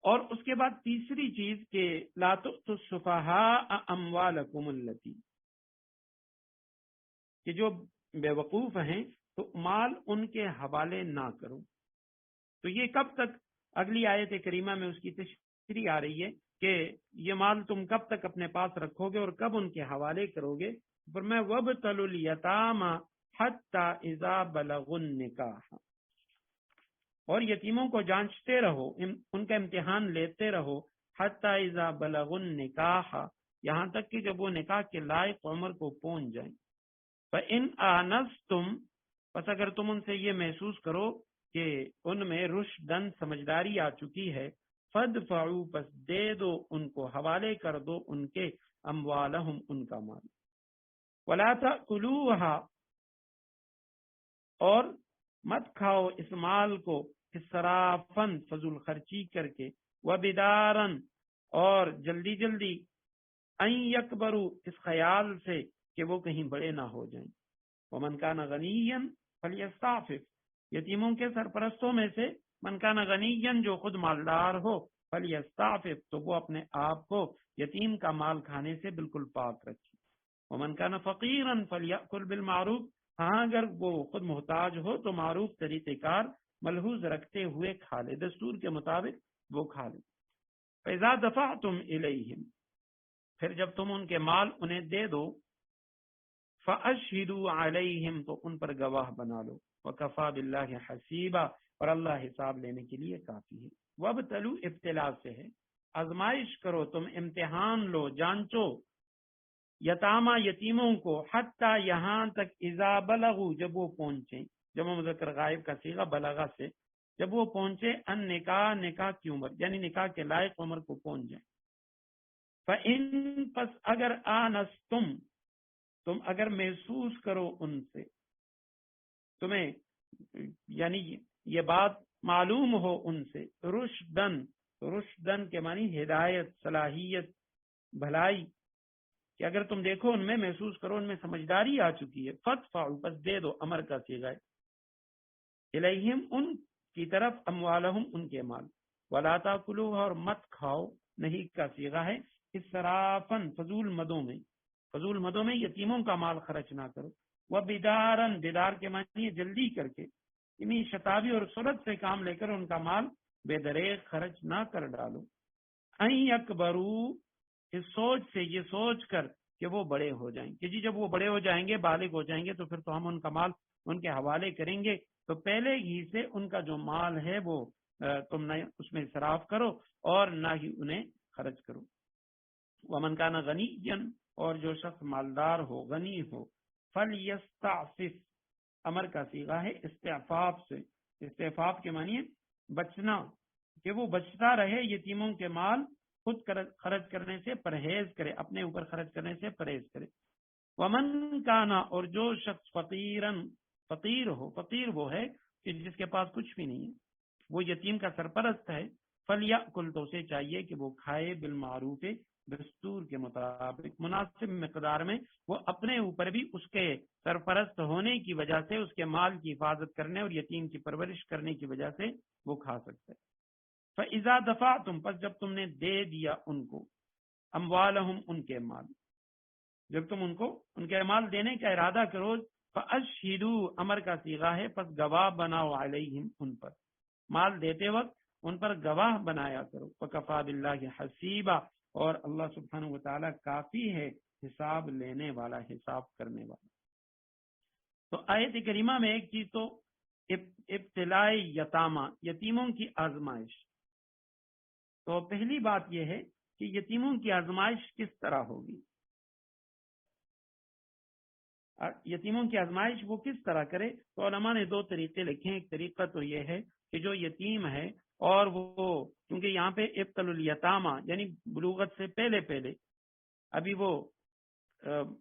اور اس کے بعد تیسری چیز کہ لا تؤتوا السفہاء اموالکم التی، کہ جو بے وقوف ہیں تو مال ان کے حوالے نہ کرو. تو یہ کب تک، اگلی آیت کریمہ میں اس کی تشریح آ رہی ہے کہ یہ مال تم کب تک اپنے پاس رکھو گے اور کب ان کے حوالے کرو گے. فرمایا وابتلوا الیتامی حتی اذا بلغوا النکاح، اور یتیموں کو جانچتے رہو، ان کا امتحان لیتے رہو، حتی اذا بلغوا النکاح، یہاں تک کہ جب وہ نکاح کے لائق عمر کو پہنچ جائیں. فإن آنستم، پس اگر تم ان سے یہ محسوس کرو کہ ان میں رشدن، سمجھداری آ چکی ہے، فادفعوا، پس دے دو ان کو، حوالے کر دو ان کے، اموالہم، ان کا مال. ولا تأکلوها، اور مت کھاؤ اس مال کو، اسرافن، فضول خرچی کر کے، وبدارن، اور جلدی جلدی، ان یکبروا، اس خیال سے کہ وہ کہیں بڑے نہ ہو جائیں. ومن کان غنیا فلیستعفف، یتیموں کے سرپرستوں میں سے من کان غنیا، جو خود مالدار ہو، فلیستعفف، تو وہ اپنے آپ کو یتیم کا مال کھانے سے بالکل پاک رکھے. ومن کان فقیرا فلیأکل بالمعروف، ہاں اگر وہ خود محتاج ہو تو معروف طریقہ کار ملحوظ رکھتے ہوئے کھا لے، دستور کے مطابق وہ کھا لے. فإذا دفعتم الیہم، پھر جب تم ان کے مال انہیں دے دو، فأشہدوا علیہم، تو ان پر گواہ بنا لو، وکفی باللہ حسیبا، اور اللہ حساب لینے کے لیے کافی ہے. وابتلوا، ابتلا سے ہے، آزمائش کرو تم، امتحان لو، جانچو، یتاما، یتیموں کو، حتی، یہاں تک، اذا بلغوا، جب وہ پہنچیں، جمع مذکر غائب کا صیغہ بلغہ سے، جب وہ پہنچے ان نکاح، نکاح کی عمر یعنی نکاح کے لائق عمر کو پہنچ جائیں. فَإِن پس اگر آنستم تم اگر محسوس کرو ان سے، تمہیں یعنی یہ بات معلوم ہو ان سے، رشدن، رشدن کے معنی ہدایت، صلاحیت، بھلائی، کہ اگر تم دیکھو ان میں محسوس کرو ان میں سمجھداری آ چکی ہے، فَادْفَعُوا بس دے دو، امر کا صیغہ ہے، الیہم ان کی طرف، اموالہم ان کے مال، وَلَا تَأْكُلُوهَا اور مت کھاؤ، نہیں کا صیغہ ہے، اسرافن فضول مدوں میں، فضول مدوں میں یتیموں کا مال خرچ نہ کرو، وَبِدَارًا بدار کے معنی جلدی کر کے، یعنی شتابی اور سرعت سے کام لے کر ان کا مال بے دریغ خرچ نہ کر ڈالو. ان یکبروا اس سوچ سے، یہ سوچ کر کہ وہ بڑے ہو جائیں، کہ جی جب وہ بڑے ہو جائیں گے، بالغ ہو جائیں گے، تو پھر تو ہم ان کا مال ان کے حوالے کریں گے، تو پہلے ہی سے ان کا جو مال ہے وہ تم نہ اس میں اصراف کرو اور نہ ہی انہیں خرچ کرو. ومن کان غنیا اور جو شخص مالدار ہو، غنی ہو، فلیستعفف امر کا صیغہ ہے استعفاف سے، استعفاف کے معنی ہے بچنا، کہ وہ بچتا رہے یتیموں کے مال، خود خرچ کرنے سے پرہیز کرے، اپنے اوپر خرچ کرنے سے پرہیز کرے. ومن کانا اور جو شخص فقیرن فقیر ہو، فقیر وہ ہے کہ جس کے پاس کچھ بھی نہیں ہے، وہ یتیم کا سرپرست ہے، فلیأکل تو اسے چاہیے کہ وہ کھائے بالمعروف دستور کے مطابق، مناسب مقدار میں، وہ اپنے اوپر بھی اس کے سرپرست ہونے کی وجہ سے، اس کے مال کی حفاظت کرنے اور یتیم کی پرورش کرنے کی وجہ سے وہ کھا سکتا ہے. فَإِذَا دَفَعْتُمْ پس جب تم نے دے دیا ان کو، اموالہم ان کے مال، جب تم ان کو ان کے مال دینے کا ارادہ کرو، فَأَشْهِدُوا امر کا صیغہ ہے پس گواہ بناؤ، علیہم ان پر، مال دیتے وقت ان پر گواہ بنایا کرو. وَكَفَى بِاللَّهِ حَسِيبًا اور اللہ سبحانہ وتعالی کافی ہے حساب لینے والا، حساب کرنے والا. تو آیت کریمہ میں ایک چیز تو ابتلاء یتامہ، یتیموں کی آزمائش. تو پہلی بات یہ ہے کہ یتیموں کی آزمائش کس طرح ہوگی، یتیموں کی آزمائش وہ کس طرح کرے. تو علماء نے دو طریقے لکھے ہیں. ایک طریقہ تو یہ ہے کہ جو یتیم ہے اور وہ کیونکہ یہاں پہ ابتلوا الیتامہ یعنی بلوغت سے پہلے پہلے، ابھی وہ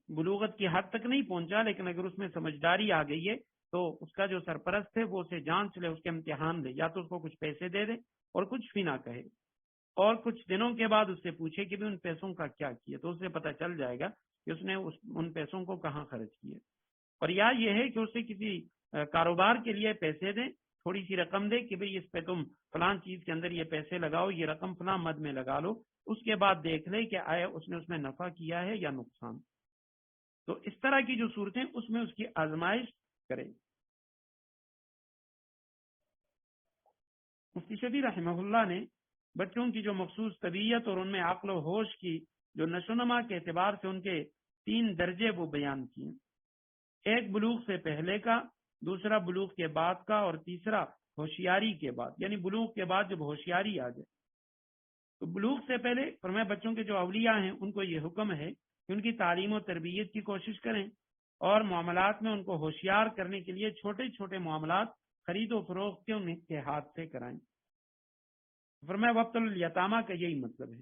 بلوغت کی حد تک نہیں پہنچا، لیکن اگر اس میں سمجھداری آ گئی ہے تو اس کا جو سرپرست ہے وہ اسے جانچ لے، اس کے امتحان لے، یا تو اس کو کچھ پیسے دے دے اور کچھ بھی نہ کہے، اور کچھ دنوں کے بعد اس سے پوچھے کہ بھی ان پیسوں کا کیا کیا، تو اسے پتہ چل جائے گا کہ اس نے ان پیسوں کو کہاں خرچ کیے. اور یا یہ ہے کہ اسے کسی کاروبار کے لیے پیسے دیں، تھوڑی سی رقم دے کہ بھئی اس پہ تم فلان چیز کے اندر یہ پیسے لگاؤ، یہ رقم فلان مد میں لگا لو، اس کے بعد دیکھ لے کہ آیا اس نے اس میں نفع کیا ہے یا نقصان. تو اس طرح کی جو صورتیں اس میں اس کی آزمائش کرے. مفتی شفیع رحمہ اللہ نے بچوں کی جو مخصوص طبیعت اور ان میں عقل و ہوش کی جو نشو و نما کے اعتبار سے ان کے 3 درجے وہ بیان کیے. ایک بلوغ سے پہلے کا، دوسرا بلوغ کے بعد کا، اور تیسرا ہوشیاری کے بعد، یعنی بلوغ کے بعد جب ہوشیاری آ جائے. تو بلوغ سے پہلے فرمایا بچوں کے جو اولیاء ہیں ان کو یہ حکم ہے کہ ان کی تعلیم و تربیت کی کوشش کریں اور معاملات میں ان کو ہوشیار کرنے کے لیے چھوٹے چھوٹے معاملات خرید و فروخت کے ان کے ہاتھ سے کرائیں. فرمایا وابتلوا الیتامہ کا یہی مطلب ہے.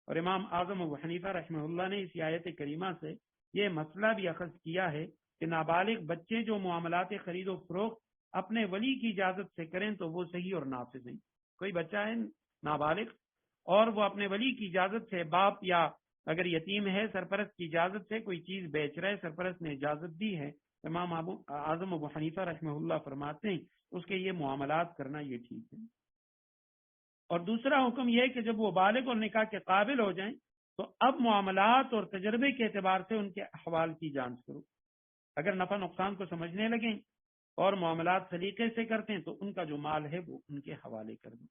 اور امام اعظم ابو حنیفہ رحمہ اللہ نے اس آیت کریمہ سے یہ مسئلہ بھی اخذ کیا ہے کہ نابالغ بچے جو معاملات خرید و فروخت اپنے ولی کی اجازت سے کریں تو وہ صحیح اور نافذ ہیں. کوئی بچہ ہے نابالغ اور وہ اپنے ولی کی اجازت سے، باپ یا اگر یتیم ہے سرپرست کی اجازت سے کوئی چیز بیچ رہا ہے، سرپرست نے اجازت دی ہے، امام اعظم ابو حنیفہ رحمہ اللہ فرماتے ہیں اس کے یہ معاملات کرنا یہ ٹھیک ہے. اور دوسرا حکم یہ ہے کہ جب وہ بالغ اور نکاح کے قابل ہو جائیں تو اب معاملات اور تجربے کے اعتبار سے ان کے احوال کی جانچ کرو. اگر نفع نقصان کو سمجھنے لگیں اور معاملات سلیقے سے کرتے ہیں تو ان کا جو مال ہے وہ ان کے حوالے کر دیں.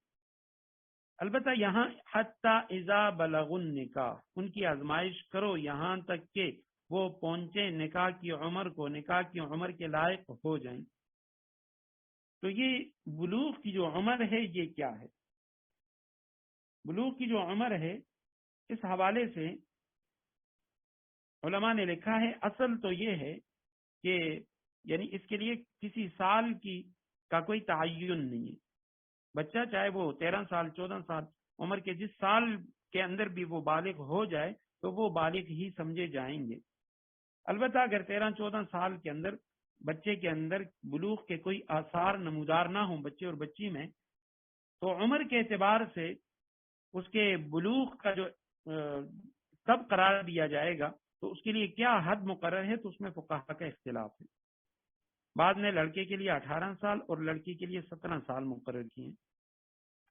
البتہ یہاں حتی اذا بلغ النکاح، ان کی آزمائش کرو یہاں تک کہ وہ پہنچے نکاح کی عمر کو، نکاح کی عمر کے لائق ہو جائیں. تو یہ بلوغ کی جو عمر ہے یہ کیا ہے؟ بلوغ کی جو عمر ہے اس حوالے سے علماء نے لکھا ہے اصل تو یہ ہے کہ یعنی اس کے لیے کسی سال کا کوئی تعین نہیں ہے. بچہ چاہے وہ 13 سال 14 سال عمر کے جس سال کے اندر بھی وہ بالغ ہو جائے تو وہ بالغ ہی سمجھے جائیں گے۔ البتہ اگر 13-14 سال کے اندر بچے کے اندر بلوغ کے کوئی آثار نمودار نہ ہوں بچے اور بچی میں، تو عمر کے اعتبار سے اس کے بلوغ کا جو کب قرار دیا جائے گا، تو اس کے لیے کیا حد مقرر ہے، تو اس میں فقہاء کا اختلاف ہے۔ بعد میں لڑکے کے لیے 18 سال اور لڑکی کے لیے 17 سال مقرر کیے ہیں۔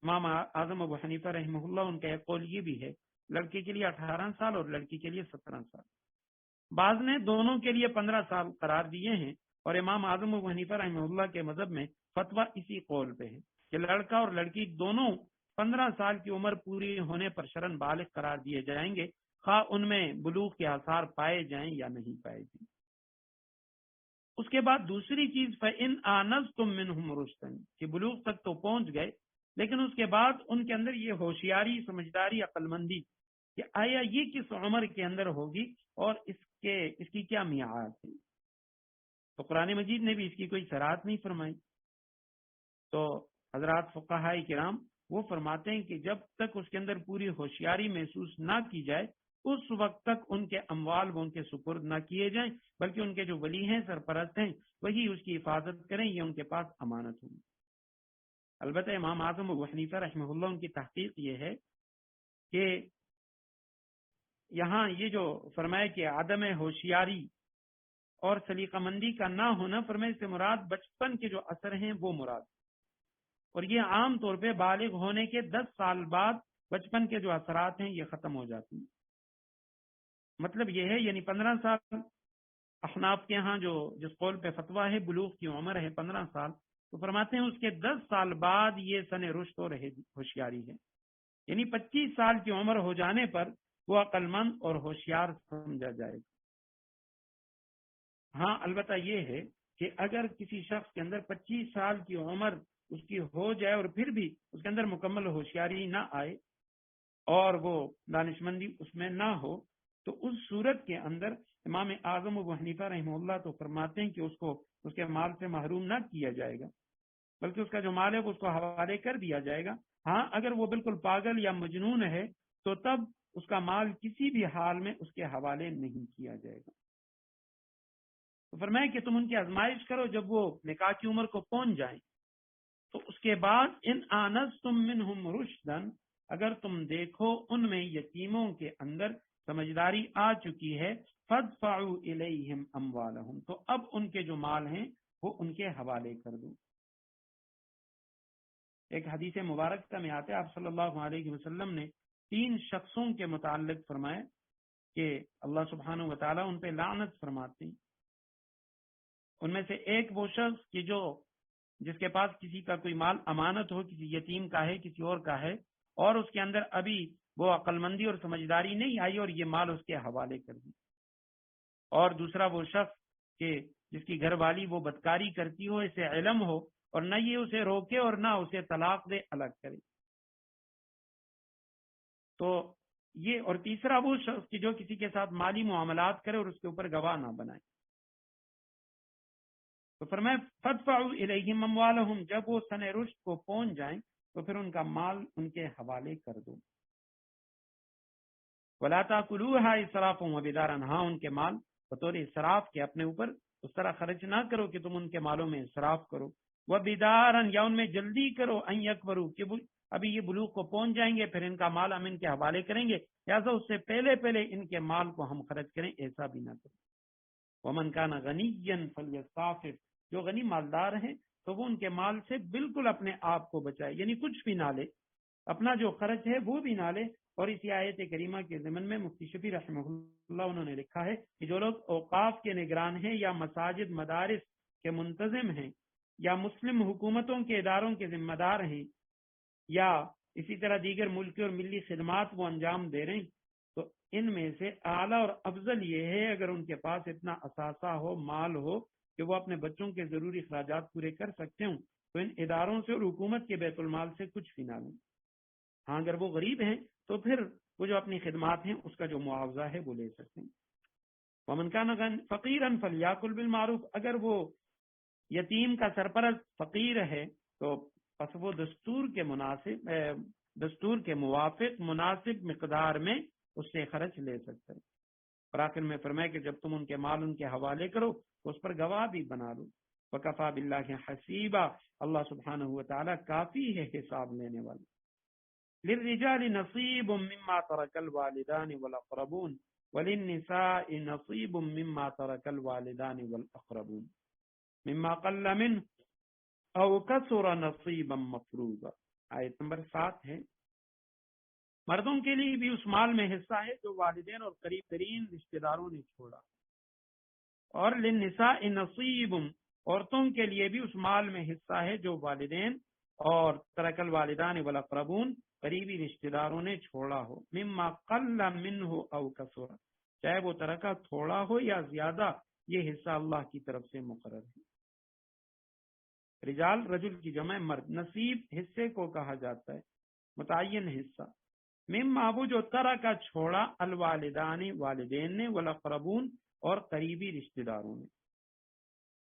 امام اعظم ابو حنیفہ رحمہ اللہ ان کا ایک قول یہ بھی ہے، لڑکے کے لیے 18 سال اور لڑکی کے لیے 17 سال۔ بعض نے دونوں کے لیے 15 سال قرار دیے ہیں، اور امام اعظم ابو حنیفہ رحمہ اللہ کے مذہب میں فتویٰ اسی قول پہ ہے کہ لڑکا اور لڑکی دونوں 15 سال کی عمر پوری ہونے پر شرعاً بالغ قرار دیے جائیں گے، خواہ ان میں بلوغ کے آثار پائے جائیں یا نہیں پائے جائیں۔ اس کے بعد دوسری چیز فَإِنْ آنَسْتُم مِّنْهُمْ رُشْدًا، کہ بلوغ تک تو پہنچ گئے، لیکن اس کے بعد ان کے اندر یہ ہوشیاری، سمجھداری، عقل مندی کہ آیا یہ کس عمر کے اندر ہوگی اور اس کی کیا میعاد ہے، تو قرآن مجید نے بھی اس کی کوئی شرائط نہیں فرمائی۔ تو حضرات فقہاء کرام وہ فرماتے ہیں کہ جب تک اس کے اندر پوری ہوشیاری محسوس نہ کی جائے اس وقت تک ان کے اموال وہ ان کے سپرد نہ کیے جائیں، بلکہ ان کے جو ولی ہیں، سرپرست ہیں، وہی اس کی حفاظت کریں، یہ ان کے پاس امانت ہوگی۔ البتہ امام اعظم ابو حنیفہ رحمہ اللہ ان کی تحقیق یہ ہے کہ یہاں یہ جو فرمائے کہ عدم ہوشیاری اور سلیقہ مندی کا نہ ہونا، فرمائے سے مراد بچپن کے جو اثر ہیں وہ مراد، اور یہ عام طور پہ بالغ ہونے کے 10 سال بعد بچپن کے جو اثرات ہیں یہ ختم ہو جاتی ہیں۔ مطلب یہ ہے یعنی 15 سال احناف کے ہاں جو جس قول پہ فتویٰ ہے بلوغ کی عمر ہے 15 سال، تو فرماتے ہیں اس کے 10 سال بعد یہ سن رشد اور ہوشیاری ہے، یعنی 25 سال کی عمر ہو جانے پر وہ عقل مند اور ہوشیار سمجھا جائے گا۔ ہاں البتہ یہ ہے کہ اگر کسی شخص کے اندر 25 سال کی عمر اس کی ہو جائے اور پھر بھی اس کے اندر مکمل ہوشیاری نہ آئے اور وہ دانشمندی اس میں نہ ہو، تو اس صورت کے اندر امام اعظم ابو حنیفہ رحمہ اللہ تو فرماتے ہیں کہ اس کو اس کے مال سے محروم نہ کیا جائے گا، بلکہ اس کا جو مال ہے وہ اس کو حوالے کر دیا جائے گا۔ ہاں اگر وہ بالکل پاگل یا مجنون ہے تو تب اس کا مال کسی بھی حال میں اس کے حوالے نہیں کیا جائے گا۔ تو فرمایا کہ تم ان کی آزمائش کرو، جب وہ نکاح کی عمر کو پہنچ جائیں تو اس کے بعد ان آنستم منہم رشدن، اگر تم دیکھو ان میں یتیموں کے اندر سمجھداری آ چکی ہے، فادفعوا الیہم اموالہم، تو اب ان کے جو مال ہیں وہ ان کے حوالے کر دو۔ ایک حدیث مبارکہ میں آتے آپ صلی اللہ علیہ وسلم نے 3 شخصوں کے متعلق فرمایا کہ اللہ سبحانہ و تعالیٰ ان پہ لعنت فرماتے ہیں۔ ان میں سے ایک وہ شخص کہ جس کے پاس کسی کا کوئی مال امانت ہو، کسی یتیم کا ہے، کسی اور کا ہے، اور اس کے اندر ابھی وہ عقل مندی اور سمجھداری نہیں آئی اور یہ مال اس کے حوالے کر دی۔ اور دوسرا وہ شخص کہ جس کی گھر والی وہ بدکاری کرتی ہو، اسے علم ہو اور نہ یہ اسے روکے اور نہ اسے طلاق دے، الگ کرے۔ تو یہ، اور تیسرا وہ شخص کہ جو کسی کے ساتھ مالی معاملات کرے اور اس کے اوپر گواہ نہ بنائے۔ تو فرمایا فادفعوا الیہم اموالہم، جب وہ سن رشد کو پہنچ جائیں تو پھر ان کا مال ان کے حوالے کر دو۔ ولا تاکلوھا اسرافا وبدارا، ہاں ان کے مال بطور اسراف کے اپنے اوپر اس طرح خرچ نہ کرو کہ تم ان کے مالوں میں اسراف کرو، وبدارا یا ان میں جلدی کرو، ان یکبروا کہ ابھی یہ بلوغ کو پہنچ جائیں گے پھر ان کا مال ہم ان کے حوالے کریں گے، لہٰذا اس سے پہلے ان کے مال کو ہم خرچ کریں، ایسا بھی نہ کریں۔ ومن کان غنیا فلیستعفف، جو غنی مالدار ہیں تو وہ ان کے مال سے بالکل اپنے آپ کو بچائے، یعنی کچھ بھی نہ لے، اپنا جو خرچ ہے وہ بھی نہ لے۔ اور اسی آیت کریمہ کے ضمن میں مفتی شفیع رحمہ اللہ انہوں نے لکھا ہے کہ جو لوگ اوقاف کے نگران ہیں یا مساجد مدارس کے منتظم ہیں یا مسلم حکومتوں کے اداروں کے ذمہ دار ہیں یا اسی طرح دیگر ملکی اور ملی خدمات وہ انجام دے رہے ہیں، تو ان میں سے اعلیٰ اور افضل یہ ہے اگر ان کے پاس اتنا اثاثہ ہو، مال ہو کہ وہ اپنے بچوں کے ضروری اخراجات پورے کر سکتے ہوں، تو ان اداروں سے اور حکومت کے بیت المال سے کچھ بھی نہ لیں۔ ہاں اگر وہ غریب ہیں تو پھر وہ جو اپنی خدمات ہیں اس کا جو معاوضہ ہے وہ لے سکتے ہیں۔ ومن کان فقیرا فلیاکل بالمعروف، اگر وہ یتیم کا سرپرست فقیر ہے تو پس وہ دستور کے موافق مناسب مقدار میں اس سے خرچ لے سکتے ہیں۔ اور آخر میں فرمایا کہ جب تم ان کے مال ان کے حوالے کرو تو اس پر گواہ بھی بنا لو۔ وَكَفَى بِاللَّهِ حَسِيبًا، اللہ سبحانہ وتعالی کافی ہے حساب لینے والا۔ لِلرِّجَالِ نَصِيبٌ مِّمَّا تَرَكَ الْوَالِدَانِ وَالْأَقْرَبُونَ وَلِلنِّسَاءِ نَصِيبٌ مِّمَّا تَرَكَ الْوَالِدَانِ وَالْأَقْرَبُونَ مِمَّا قَلَّ مِنْهُ أَوْ كَثُرَ نَصِيبًا مَّفْرُوضًا۔ آیت نمبر 7 ہے۔ مردوں کے لیے بھی اس مال میں حصہ ہے جو والدین اور قریب ترین رشتہ داروں نے چھوڑا، اور للنساء نصیب، عورتوں کے لیے بھی اس مال میں حصہ ہے جو والدین اور ترک الوالدان والاقربون قریبی رشتہ داروں نے چھوڑا ہو، مما قل منہ او کثر، چاہے وہ ترکہ تھوڑا ہو یا زیادہ، یہ حصہ اللہ کی طرف سے مقرر ہے۔ رجال رجل کی جمع مرد، نصیب حصے کو کہا جاتا ہے، متعین حصہ، مما وہ جو ترکہ چھوڑا الوالدان والدین نے والاقربون اور قریبی رشتہ داروں نے،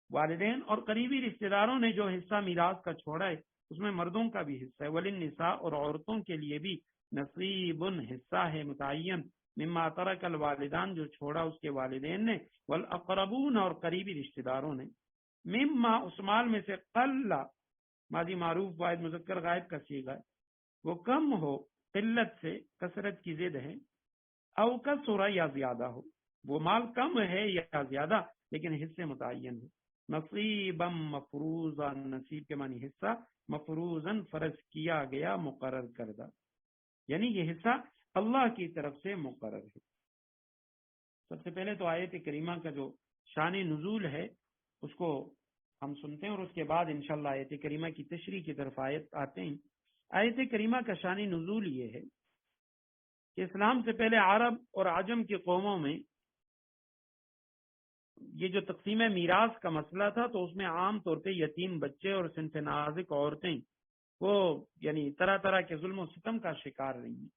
والدین اور قریبی رشتہ داروں نے جو حصہ میراث کا چھوڑا ہے اس میں مردوں کا بھی حصہ ہے، وللنساء اور عورتوں کے لیے بھی نصیب حصہ ہے متعین، مما ترک الوالدان جو چھوڑا اس کے والدین نے، والاقربون اور قریبی رشتہ داروں نے، مما اس مال میں سے قل، ماضی معروف واحد مذکر غائب کا صیغہ ہے، وہ کم ہو قلت سے، کثرت کی ضد ہے، او کثر یا زیادہ ہو، وہ مال کم ہے یا زیادہ لیکن حصے متعین ہے، نصیبا مفروضا، نصیب کے معنی حصہ، مفروضا فرض کیا گیا مقرر کردہ، یعنی یہ حصہ اللہ کی طرف سے مقرر ہے۔ سب سے پہلے تو آیت کریمہ کا جو شان نزول ہے اس کو ہم سنتے ہیں اور اس کے بعد انشاءاللہ آیت کریمہ کی تشریح کی طرف آتے ہیں۔ آیت کریمہ کا شان نزول یہ ہے کہ اسلام سے پہلے عرب اور عجم کی قوموں میں یہ جو تقسیم میراث کا مسئلہ تھا تو اس میں عام طور پہ یتیم بچے اور صنف نازک عورتیں وہ یعنی طرح طرح کے ظلم و ستم کا شکار رہی ہیں،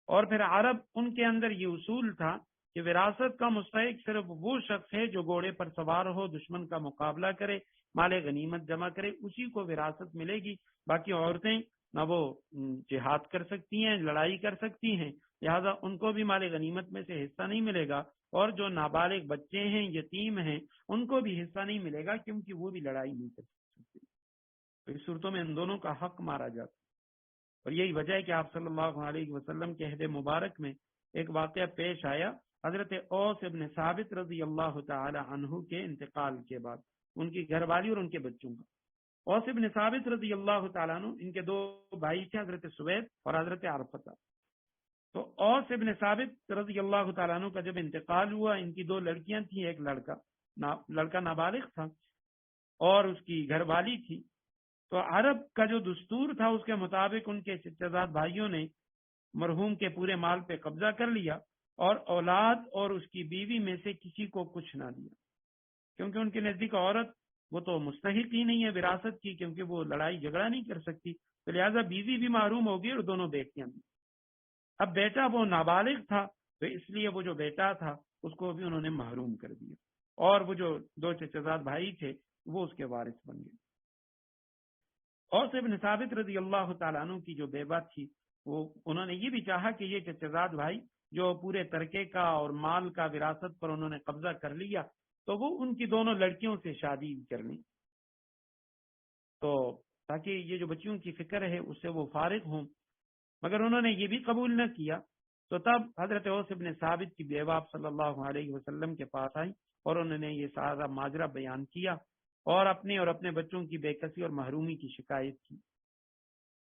اور پھر عرب ان کے اندر یہ اصول تھا کہ وراثت کا مستحق صرف وہ شخص ہے جو گھوڑے پر سوار ہو، دشمن کا مقابلہ کرے، مال غنیمت جمع کرے، اسی کو وراثت ملے گی، باقی عورتیں نہ وہ جہاد کر سکتی ہیں، لڑائی کر سکتی ہیں، لہذا ان کو بھی مال غنیمت میں سے حصہ نہیں ملے گا، اور جو نابالغ بچے ہیں، یتیم ہیں، ان کو بھی حصہ نہیں ملے گا کیونکہ وہ بھی لڑائی نہیں کر سکتے۔ تو اس صورتوں میں ان دونوں کا حق مارا جاتا، اور یہی وجہ ہے کہ آپ صلی اللہ علیہ وسلم کے عہد مبارک میں ایک واقعہ پیش آیا حضرت اوس ابن ثابت رضی اللہ تعالی عنہ کے انتقال کے بعد، ان کی گھر والی اور ان کے بچوں کا۔ اوس ابن ثابت رضی اللہ تعالیٰ عنہ، ان کے دو بھائی تھے، حضرت سوید اور حضرت عرفہ۔ تو اوس ابن ثابت رضی اللہ تعالیٰ عنہ کا جب انتقال ہوا، ان کی دو لڑکیاں تھیں، ایک لڑکا نابالغ تھا اور اس کی گھر والی تھی۔ تو عرب کا جو دستور تھا اس کے مطابق ان کے چچا زاد بھائیوں نے مرحوم کے پورے مال پہ قبضہ کر لیا اور اولاد اور اس کی بیوی میں سے کسی کو کچھ نہ دیا، کیونکہ ان کے نزدیک عورت وہ تو مستحق ہی نہیں ہے وراثت کی، کیونکہ وہ لڑائی جھگڑا نہیں کر سکتی، تو لہٰذا بیوی بھی محروم ہوگی اور دونوں بیٹیاں بھی۔ اب بیٹا وہ نابالغ تھا تو اس لیے وہ جو بیٹا تھا اس کو بھی انہوں نے محروم کر دیا، اور وہ جو دو چچا زاد بھائی تھے وہ اس کے وارث بن گئے۔ اوس ابن ثابت رضی اللہ تعالیٰ عنہ کی جو بیوہ تھی، وہ انہوں نے یہ بھی چاہا کہ یہ چچا زاد بھائی جو پورے ترکے کا اور مال کا وراثت پر انہوں نے قبضہ کر لیا، تو وہ ان کی دونوں لڑکیوں سے شادی کر لیں، تو تاکہ یہ جو بچیوں کی فکر ہے اس سے وہ فارغ ہوں، مگر انہوں نے یہ بھی قبول نہ کیا۔ تو تب حضرت اوس ابن ثابت کی بیوہ آپ صلی اللہ علیہ وسلم کے پاس آئی اور انہوں نے یہ سارا ماجرا بیان کیا اور اپنے بچوں کی بے کسی اور محرومی کی شکایت کی۔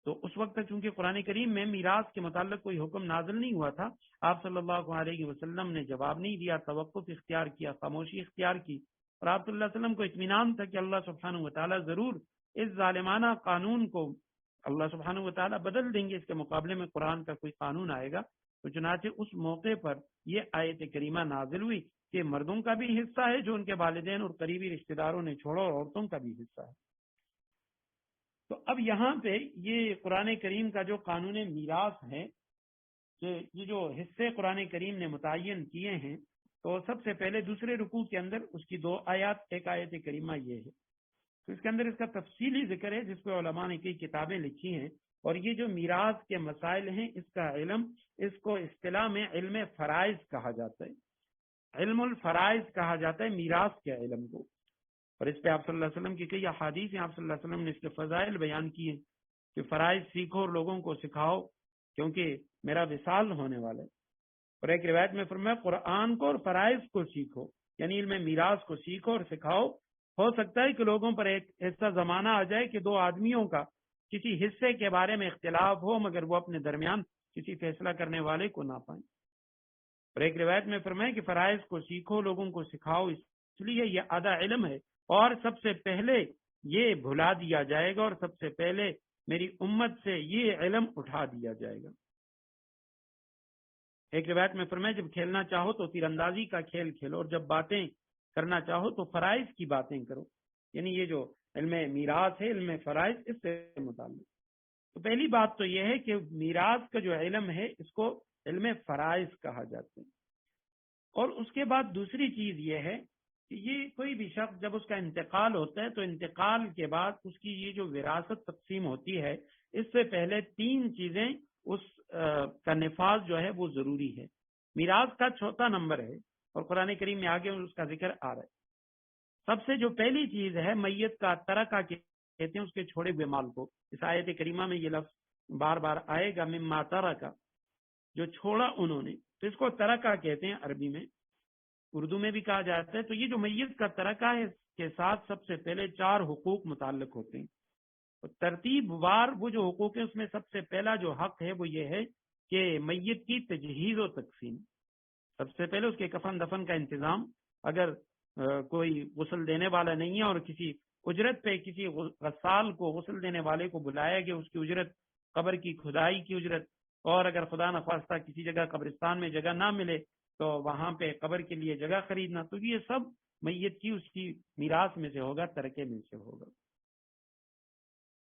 تو اس وقت چونکہ قرآن کریم میں میراث کے متعلق کوئی حکم نازل نہیں ہوا تھا، آپ صلی اللہ علیہ وسلم نے جواب نہیں دیا، توقف اختیار کیا، خاموشی اختیار کی، اور آپ صلی اللہ علیہ وسلم کو اطمینان تھا کہ اللہ سبحانہ وتعالی ضرور اس ظالمانہ قانون کو اللہ سبحانہ وتعالی بدل دیں گے، اس کے مقابلے میں قرآن کا کوئی قانون آئے گا۔ تو چنانچہ اس موقع پر یہ آیت کریمہ نازل ہوئی کہ مردوں کا بھی حصہ ہے جو ان کے والدین اور قریبی رشتہ داروں نے چھوڑا، اور عورتوں کا بھی حصہ ہے۔ تو اب یہاں پہ یہ قرآن کریم کا جو قانون میراث ہے کہ یہ جو حصے قرآن کریم نے متعین کیے ہیں، تو سب سے پہلے دوسرے رکوع کے اندر اس کی دو آیات، ایک آیت کریمہ یہ ہے تو اس کے اندر اس کا تفصیلی ذکر ہے جس پہ علماء نے کئی کتابیں لکھی ہیں. اور یہ جو میراث کے مسائل ہیں اس کا علم، اس کو اصطلاح میں علم فرائض کہا جاتا ہے. علم الفرائض کہا جاتا ہے میراث کے علم کو. اور اس پہ آپ صلی اللہ علیہ وسلم کی کئی احادیث ہیں، آپ صلی اللہ علیہ وسلم نے اس کے فضائل بیان کیے کہ فرائض سیکھو اور لوگوں کو سکھاؤ کیونکہ میرا وصال ہونے والا ہے. اور ایک روایت میں فرمایا قرآن کو اور فرائض کو سیکھو، یعنی علم میراث کو سیکھو اور سکھاؤ. ہو سکتا ہے کہ لوگوں پر ایک ایسا زمانہ آ جائے کہ دو آدمیوں کا کسی حصے کے بارے میں اختلاف ہو مگر وہ اپنے درمیان کسی فیصلہ کرنے والے کو نہ پائیں. اور ایک روایت میں فرمایا کہ فرائض کو سیکھو، لوگوں کو سکھاؤ، اس لیے یہ آدھا علم ہے اور سب سے پہلے یہ بھلا دیا جائے گا اور سب سے پہلے میری امت سے یہ علم اٹھا دیا جائے گا. ایک روایت میں فرمایا جب کھیلنا چاہو تو تیر اندازی کا کھیل کھیلو اور جب باتیں کرنا چاہو تو فرائض کی باتیں کرو. یعنی یہ جو علم میراث ہے، علم فرائض، اس سے متعلق. تو پہلی بات تو یہ ہے کہ میراث کا جو علم ہے اس کو علم فرائض کہا جاتا ہے. اور اس کے بعد دوسری چیز یہ ہے کہ یہ کوئی بھی شخص جب اس کا انتقال ہوتا ہے تو انتقال کے بعد اس کی یہ جو وراثت تقسیم ہوتی ہے اس سے پہلے تین چیزیں اس کا نفاذ جو ہے وہ ضروری ہے. میراث کا چوتھا نمبر ہے اور قرآن کریم میں آگے اس کا ذکر آ رہا ہے. سب سے جو پہلی چیز ہے میت کا ترکہ کہتے ہیں اس کے چھوڑے ہوئے مال کو. اس آیت کریمہ میں یہ لفظ بار بار آئے گا، مما ترکہ، جو چھوڑا انہوں نے، تو اس کو ترکہ کہتے ہیں عربی میں، اردو میں بھی کہا جاتا ہے. تو یہ جو میت کا ترکہ ہے اس کے ساتھ سب سے پہلے چار حقوق متعلق ہوتے ہیں. ترتیب وار وہ جو حقوق ہیں اس میں سب سے پہلا جو حق ہے وہ یہ ہے کہ میت کی تجہیز و تقسیم. سب سے پہلے اس کے کفن دفن کا انتظام. اگر کوئی غسل دینے والا نہیں ہے اور کسی اجرت پہ کسی غسال کو غسل دینے والے کو بلایا گیا، اس کی اجرت قبر کی کھدائی کی اجرت، اور اگر خدا نخواستہ کسی جگہ قبرستان میں جگہ نہ ملے تو وہاں پہ قبر کے لیے جگہ خریدنا، تو یہ سب میت کی اس کی میراث میں سے ہوگا، ترکے میں سے ہوگا.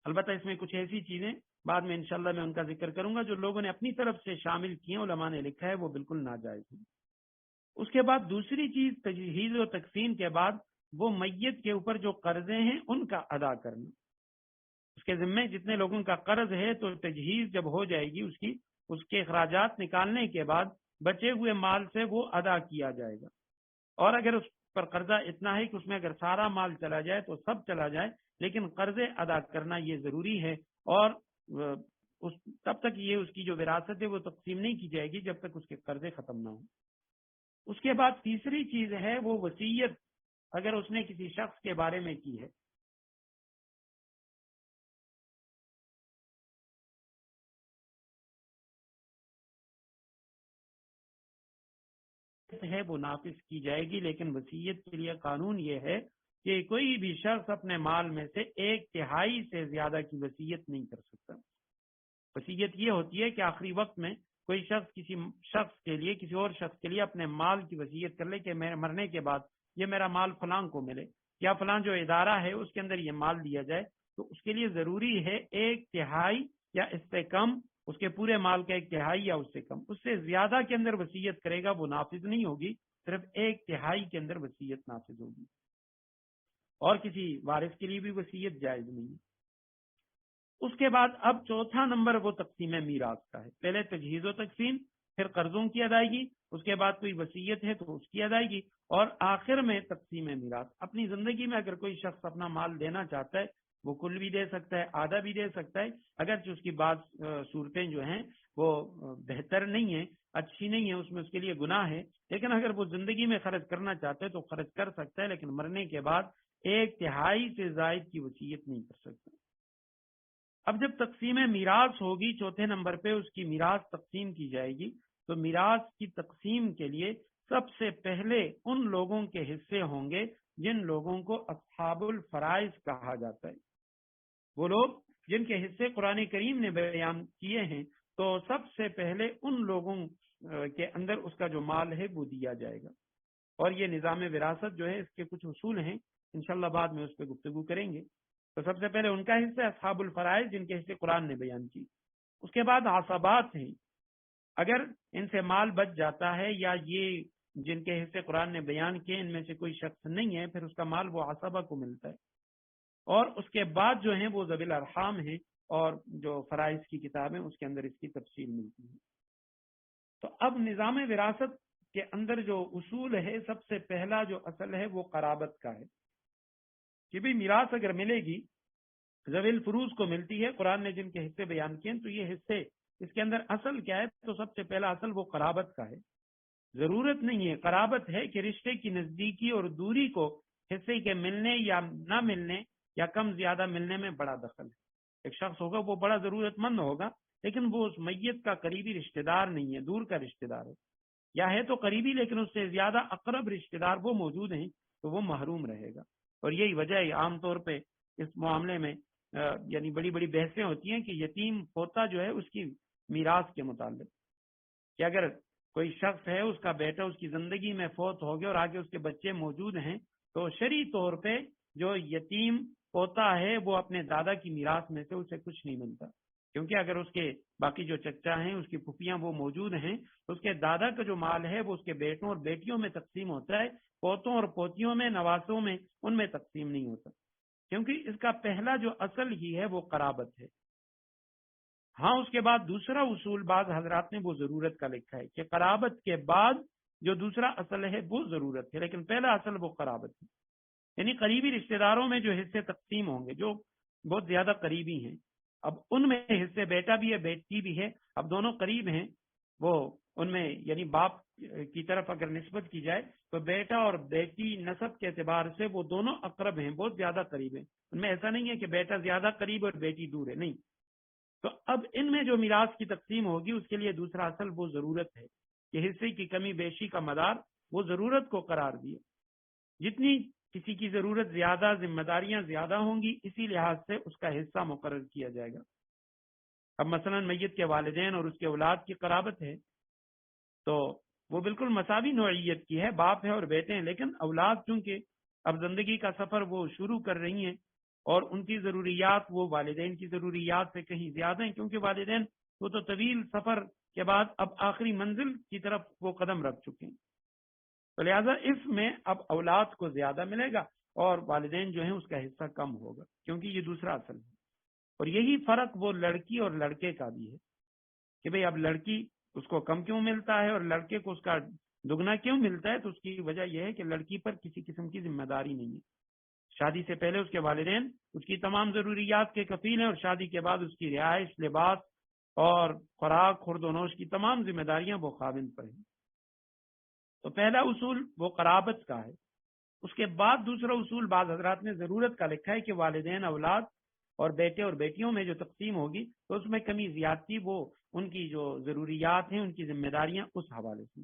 البتہ اس میں کچھ ایسی چیزیں بعد میں انشاءاللہ میں ان کا ذکر کروں گا جو لوگوں نے اپنی طرف سے شامل کیے، علماء نے لکھا ہے وہ بالکل ناجائز ہیں. اس کے بعد دوسری چیز تجہیز و تقسیم کے بعد وہ میت کے اوپر جو قرضے ہیں ان کا ادا کرنا. اس کے ذمے جتنے لوگوں کا قرض ہے تو تجہیز جب ہو جائے گی اس کے اخراجات نکالنے کے بعد بچے ہوئے مال سے وہ ادا کیا جائے گا. اور اگر اس پر قرضہ اتنا ہے کہ اس میں اگر سارا مال چلا جائے تو سب چلا جائے، لیکن قرضے ادا کرنا یہ ضروری ہے. اور تب تک یہ اس کی جو وراثت ہے وہ تقسیم نہیں کی جائے گی جب تک اس کے قرضے ختم نہ ہوں. اس کے بعد تیسری چیز ہے وہ وصیت، اگر اس نے کسی شخص کے بارے میں کی ہے. ہے وہ نافذ کی جائے گی، لیکن وصیت کے لیے قانون یہ ہے کہ کوئی بھی شخص اپنے مال میں سے 1/3 سے زیادہ کی وصیت نہیں کر سکتا. وصیت یہ ہوتی ہے کہ آخری وقت میں کوئی شخص کسی شخص کے لیے، کسی اور شخص کے لیے اپنے مال کی وصیت کر لے کہ مرنے کے بعد یہ میرا مال فلاں کو ملے، یا فلاں جو ادارہ ہے اس کے اندر یہ مال دیا جائے. تو اس کے لیے ضروری ہے 1/3 یا اس سے کم، اس کے پورے مال کا 1/3 یا اس سے کم. اس سے زیادہ کے اندر وصیت کرے گا وہ نافذ نہیں ہوگی، صرف 1/3 کے اندر وصیت نافذ ہوگی. اور کسی وارث کے لیے بھی وصیت جائز نہیں. اس کے بعد اب چوتھا نمبر وہ تقسیم میراث کا ہے. پہلے تجہیز و تقسیم، پھر قرضوں کی ادائیگی، اس کے بعد کوئی وصیت ہے تو اس کی ادائیگی، اور آخر میں تقسیم میراث. اپنی زندگی میں اگر کوئی شخص اپنا مال دینا چاہتا ہے وہ کل بھی دے سکتا ہے، آدھا بھی دے سکتا ہے. اگرچہ اس کی بعض صورتیں جو ہیں وہ بہتر نہیں ہیں، اچھی نہیں ہیں، اس میں اس کے لیے گناہ ہے، لیکن اگر وہ زندگی میں خرچ کرنا چاہتا ہے تو خرچ کر سکتا ہے، لیکن مرنے کے بعد 1/3 سے زائد کی وصیت نہیں کر سکتا. اب جب تقسیم میراث ہوگی، چوتھے نمبر پہ اس کی میراث تقسیم کی جائے گی، تو میراث کی تقسیم کے لیے سب سے پہلے ان لوگوں کے حصے ہوں گے جن لوگوں کو اصحاب الفرائض کہا جاتا ہے. وہ لوگ جن کے حصے قرآن کریم نے بیان کیے ہیں، تو سب سے پہلے ان لوگوں کے اندر اس کا جو مال ہے وہ دیا جائے گا. اور یہ نظام وراثت جو ہے اس کے کچھ اصول ہیں، انشاءاللہ بعد میں اس پہ گفتگو کریں گے. تو سب سے پہلے ان کا حصہ اصحاب الفرائض جن کے حصے قرآن نے بیان کی. اس کے بعد عصبات ہیں، اگر ان سے مال بچ جاتا ہے یا یہ جن کے حصے قرآن نے بیان کیے ان میں سے کوئی شخص نہیں ہے، پھر اس کا مال وہ عصبہ کو ملتا ہے. اور اس کے بعد جو ہیں وہ ذوی الارحام ہیں، اور جو فرائض کی کتاب ہے اس کے اندر اس کی تفصیل ملتی ہے۔ تو اب نظام وراثت کے اندر جو اصول ہے، سب سے پہلا جو اصل ہے وہ قرابت کا ہے کہ بھی میراث اگر ملے گی، ذوی الفروض کو ملتی ہے، قرآن نے جن کے حصے بیان کیے تو یہ حصے اس کے اندر اصل کیا ہے؟ تو سب سے پہلا اصل وہ قرابت کا ہے۔ ضرورت نہیں ہے، قرابت ہے کہ رشتے کی نزدیکی اور دوری کو حصے کے ملنے یا نہ ملنے یا کم زیادہ ملنے میں بڑا دخل ہے۔ ایک شخص ہوگا وہ بڑا ضرورت مند ہوگا، لیکن وہ اس میت کا قریبی رشتہ دار نہیں ہے، دور کا رشتہ دار ہے، یا ہے تو قریبی لیکن اس سے زیادہ اقرب رشتہ دار وہ موجود ہیں تو وہ محروم رہے گا۔ اور یہی وجہ ہے عام طور پہ اس معاملے میں یعنی بڑی بڑی بحثیں ہوتی ہیں کہ یتیم پوتا جو ہے اس کی میراث کے متعلق، کہ اگر کوئی شخص ہے اس کا بیٹا اس کی زندگی میں فوت ہو گیا اور آگے اس کے بچے موجود ہیں، تو شرعی طور پہ جو یتیم پوتا ہے وہ اپنے دادا کی میراث میں سے اسے کچھ نہیں ملتا، کیونکہ اگر اس کے باقی جو چچا ہیں، اس کی پھوپھیاں وہ موجود ہیں، تو اس کے دادا کا جو مال ہے وہ اس کے بیٹوں اور بیٹیوں میں تقسیم ہوتا ہے، پوتوں اور پوتیوں میں، نواسوں میں، ان میں تقسیم نہیں ہوتا، کیونکہ اس کا پہلا جو اصل ہی ہے وہ قرابت ہے۔ ہاں اس کے بعد دوسرا اصول بعض حضرات نے وہ ضرورت کا لکھا ہے کہ قرابت کے بعد جو دوسرا اصل ہے وہ ضرورت ہے، لیکن پہلا اصل وہ قرابت ہے، یعنی قریبی رشتہ داروں میں جو حصے تقسیم ہوں گے جو بہت زیادہ قریبی ہیں، اب ان میں حصے بیٹا بھی ہے بیٹی بھی ہے، اب دونوں قریب ہیں، وہ ان میں یعنی باپ کی طرف اگر نسبت کی جائے تو بیٹا اور بیٹی نسب کے اعتبار سے وہ دونوں اقرب ہیں، بہت زیادہ قریب ہیں، ان میں ایسا نہیں ہے کہ بیٹا زیادہ قریب اور بیٹی دور ہے، نہیں۔ تو اب ان میں جو میراث کی تقسیم ہوگی اس کے لیے دوسرا اصل وہ ضرورت ہے کہ حصے کی کمی بیشی کا مدار وہ ضرورت کو قرار دیا، جتنی کسی کی ضرورت زیادہ، ذمہ داریاں زیادہ ہوں گی، اسی لحاظ سے اس کا حصہ مقرر کیا جائے گا۔ اب مثلا میت کے والدین اور اس کے اولاد کی قرابت ہے تو وہ بالکل مساوی نوعیت کی ہے، باپ ہے اور بیٹے ہیں، لیکن اولاد چونکہ اب زندگی کا سفر وہ شروع کر رہی ہیں اور ان کی ضروریات وہ والدین کی ضروریات سے کہیں زیادہ ہیں، کیونکہ والدین وہ تو طویل سفر کے بعد اب آخری منزل کی طرف وہ قدم رکھ چکے ہیں، تو لہٰذا اس میں اب اولاد کو زیادہ ملے گا اور والدین جو ہیں اس کا حصہ کم ہوگا، کیونکہ یہ دوسرا اصل ہے۔ اور یہی فرق وہ لڑکی اور لڑکے کا بھی ہے کہ بھئی اب لڑکی اس کو کم کیوں ملتا ہے اور لڑکے کو اس کا دگنا کیوں ملتا ہے، تو اس کی وجہ یہ ہے کہ لڑکی پر کسی قسم کی ذمہ داری نہیں ہے، شادی سے پہلے اس کے والدین اس کی تمام ضروریات کے کفیل ہیں، اور شادی کے بعد اس کی رہائش، لباس اور خوراک، خورد و نوش کی تمام ذمہ داریاں وہ خاوند پر ہیں۔ تو پہلا اصول وہ قرابت کا ہے۔ اس کے بعد دوسرا اصول بعض حضرات نے ضرورت کا لکھا ہے کہ والدین، اولاد اور بیٹے اور بیٹیوں میں جو تقسیم ہوگی تو اس میں کمی زیادتی وہ ان کی جو ضروریات ہیں، ان کی ذمہ داریاں اس حوالے سے۔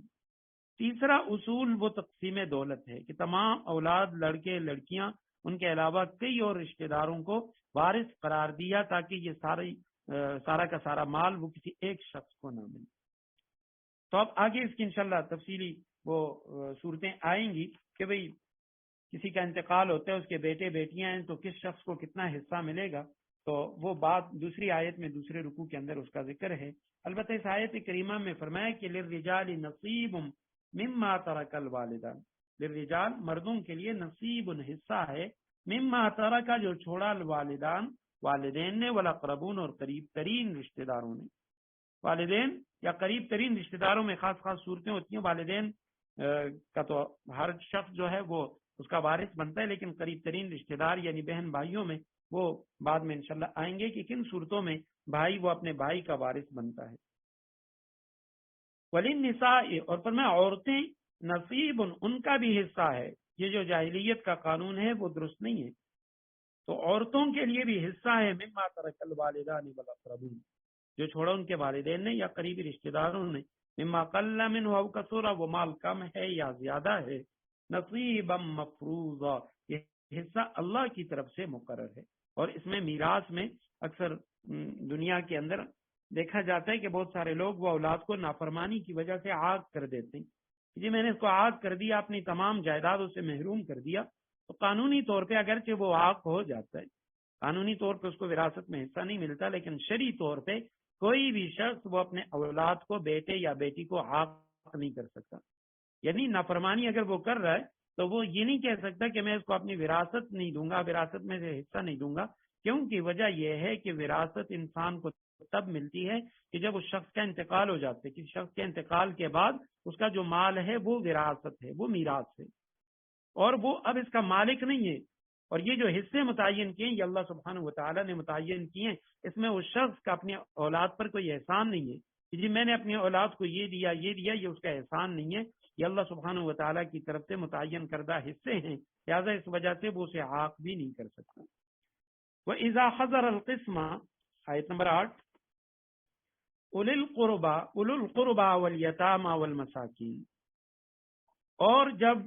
تیسرا اصول وہ تقسیم دولت ہے کہ تمام اولاد، لڑکے لڑکیاں، ان کے علاوہ کئی اور رشتہ داروں کو وارث قرار دیا تاکہ یہ سارا کا سارا مال وہ کسی ایک شخص کو نہ ملے۔ تو اب آگے اس کی انشاءاللہ تفصیلی وہ صورتیں آئیں گی کہ بھئی کسی کا انتقال ہوتا ہے، اس کے بیٹے بیٹیاں ہیں تو کس شخص کو کتنا حصہ ملے گا، تو وہ بات دوسری آیت میں دوسرے رکوع کے اندر اس کا ذکر ہے۔ البتہ اس آیت کریمہ میں فرمایا کہ للرجال نصیب مما ترک الوالدان، للرجال مردوں کے لیے نصیب حصہ ہے، مما ترک جو چھوڑا الوالدان والدین نے، والاقربون اور قریب ترین رشتہ داروں نے۔ والدین یا قریب ترین رشتہ داروں میں خاص خاص صورتیں ہوتی ہیں، والدین کا تو ہر شخص جو ہے وہ اس کا وارث بنتا ہے، لیکن قریب ترین رشتہ دار یعنی بہن بھائیوں میں وہ بعد میں انشاءاللہ آئیں گے کہ کن صورتوں میں بھائی وہ اپنے بھائی کا وارث بنتا ہے۔ وللنساء اور فرمایا عورتیں نصیب ان کا بھی حصہ ہے، یہ جو جاہلیت کا قانون ہے وہ درست نہیں ہے، تو عورتوں کے لیے بھی حصہ ہے، مما ترک الوالدان والاقربون، جو چھوڑا ان کے والدین نے یا قریبی رشتہ داروں نے، مما قل منہ او کثر، وہ مال کم ہے یا زیادہ ہے، نصیبا مفروضا، یہ حصہ اللہ کی طرف سے مقرر ہے۔ اور اس میں میراث میں اکثر دنیا کے اندر دیکھا جاتا ہے کہ بہت سارے لوگ وہ اولاد کو نافرمانی کی وجہ سے عاق کر دیتے ہیں، جی میں نے اس کو عاق کر دیا، اپنی تمام جائیدادوں سے محروم کر دیا، تو قانونی طور پہ اگرچہ وہ عاق ہو جاتا ہے، قانونی طور پہ اس کو وراثت میں حصہ نہیں ملتا، لیکن شرعی طور پہ کوئی بھی شخص وہ اپنے اولاد کو، بیٹے یا بیٹی کو عاق نہیں کر سکتا، یعنی نافرمانی اگر وہ کر رہا ہے تو وہ یہ نہیں کہہ سکتا کہ میں اس کو اپنی وراثت نہیں دوں گا، وراثت میں سے حصہ نہیں دوں گا. کیونکہ وجہ یہ ہے کہ وراثت انسان کو تب ملتی ہے کہ جب اس شخص کا انتقال ہو جاتا ہے. کسی شخص کے انتقال کے بعد اس کا جو مال ہے وہ وراثت ہے، وہ میراث ہے، اور وہ اب اس کا مالک نہیں ہے. اور یہ جو حصے متعین کیے ہیں یہ اللہ سبحانہ وتعالی نے متعین کیے ہیں. اس میں اس شخص کا اپنی اولاد پر کوئی احسان نہیں ہے کہ جی میں نے اپنی اولاد کو یہ دیا یہ دیا، یہ اس کا احسان نہیں ہے. یہ اللہ سبحانہ وتعالی کی طرف سے متعین کردہ حصے ہیں، لہٰذا اس وجہ سے وہ اسے حق بھی نہیں کر سکتا. وَإِذَا حَضَرَ الْقِسْمَ، آیت نمبر 8، اولو القربى والیتامى والمساکین، اور جب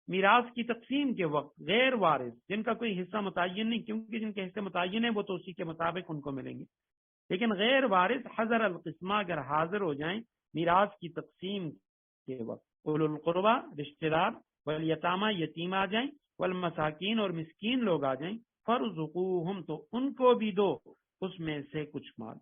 میراث کی تقسیم کے وقت غیر وارث جن کا کوئی حصہ متعین نہیں، کیونکہ جن کے حصے متعین ہیں وہ تو اسی کے مطابق ان کو ملیں گے، لیکن غیر وارث حضر القسمہ اگر حاضر ہو جائیں میراث کی تقسیم کے وقت، اولو القربى رشتہ دار، والیتامى یتیم آ جائیں، والمساکین اور مسکین لوگ آ جائیں، فرزقوہم تو ان کو بھی دو اس میں سے کچھ مال،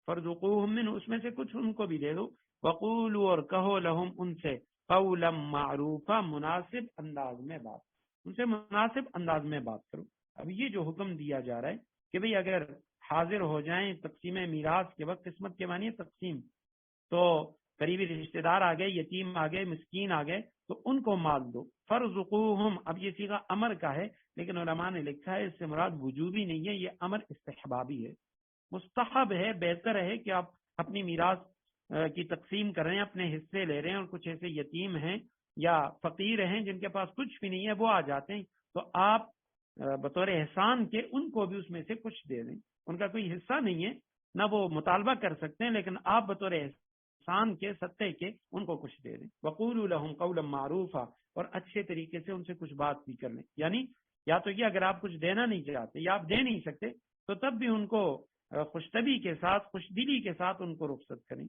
فرزقوہم من اس میں سے کچھ ان کو بھی دے دو، وقولوا اور کہو لہم ان سے قولا معروفا مناسب انداز میں بات، ان سے مناسب انداز میں بات کرو. اب یہ جو حکم دیا جا رہا ہے کہ بھئی اگر حاضر ہو جائیں تقسیم میراث کے وقت، قسمت کے معنی ہے تقسیم، تو قریبی رشتہ دار آ گئے، یتیم آ گئے، مسکین آ گئے، تو ان کو مال دو. فرزقوہم، اب یہ صیغہ امر کا ہے لیکن علماء نے لکھا ہے اس سے مراد وجوبی نہیں ہے، یہ امر استحبابی ہے، مستحب ہے، بہتر ہے کہ آپ اپنی میراث کی تقسیم کر رہے ہیں، اپنے حصے لے رہے ہیں، اور کچھ ایسے یتیم ہیں یا فقیر ہیں جن کے پاس کچھ بھی نہیں ہے وہ آ جاتے ہیں، تو آپ بطور احسان کے ان کو بھی اس میں سے کچھ دے دیں. ان کا کوئی حصہ نہیں ہے، نہ وہ مطالبہ کر سکتے ہیں، لیکن آپ بطور احسان کے صدقے کے ان کو کچھ دے دیں. وقولوا لهم قولا معروفا، اور اچھے طریقے سے ان سے کچھ بات بھی کر لیں. یعنی یا تو یہ اگر آپ کچھ دینا نہیں چاہتے یا آپ دے نہیں سکتے تو تب بھی ان کو خوش طبی کے ساتھ، خوش دلی کے ساتھ ان کو رخصت کریں،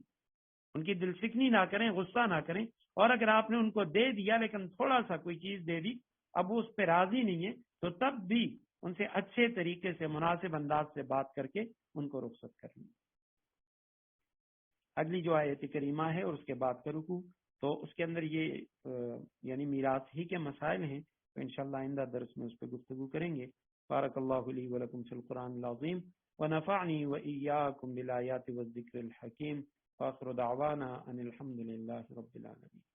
ان کی دل سکنی نہ کریں، غصہ نہ کریں. اور اگر آپ نے ان کو دے دیا لیکن تھوڑا سا کوئی چیز دے دی، اب وہ اس پہ راضی نہیں ہے، تو تب بھی ان سے اچھے طریقے سے مناسب انداز سے بات کر کے ان کو رخصت کر لیں. اگلی جو آیت کریمہ ہے اور اس کے بعد کا رکوع، تو اس کے اندر یہ یعنی میراث ہی کے مسائل ہیں، تو انشاءاللہ آئندہ درس میں اس پہ گفتگو کریں گے. بارک اللہ لی ولکم فی القرآن العظیم ونفعنی وإیاکم بالآیات والذکر الحکیم، وآخر دعوانا ان الحمد للہ رب العالمین.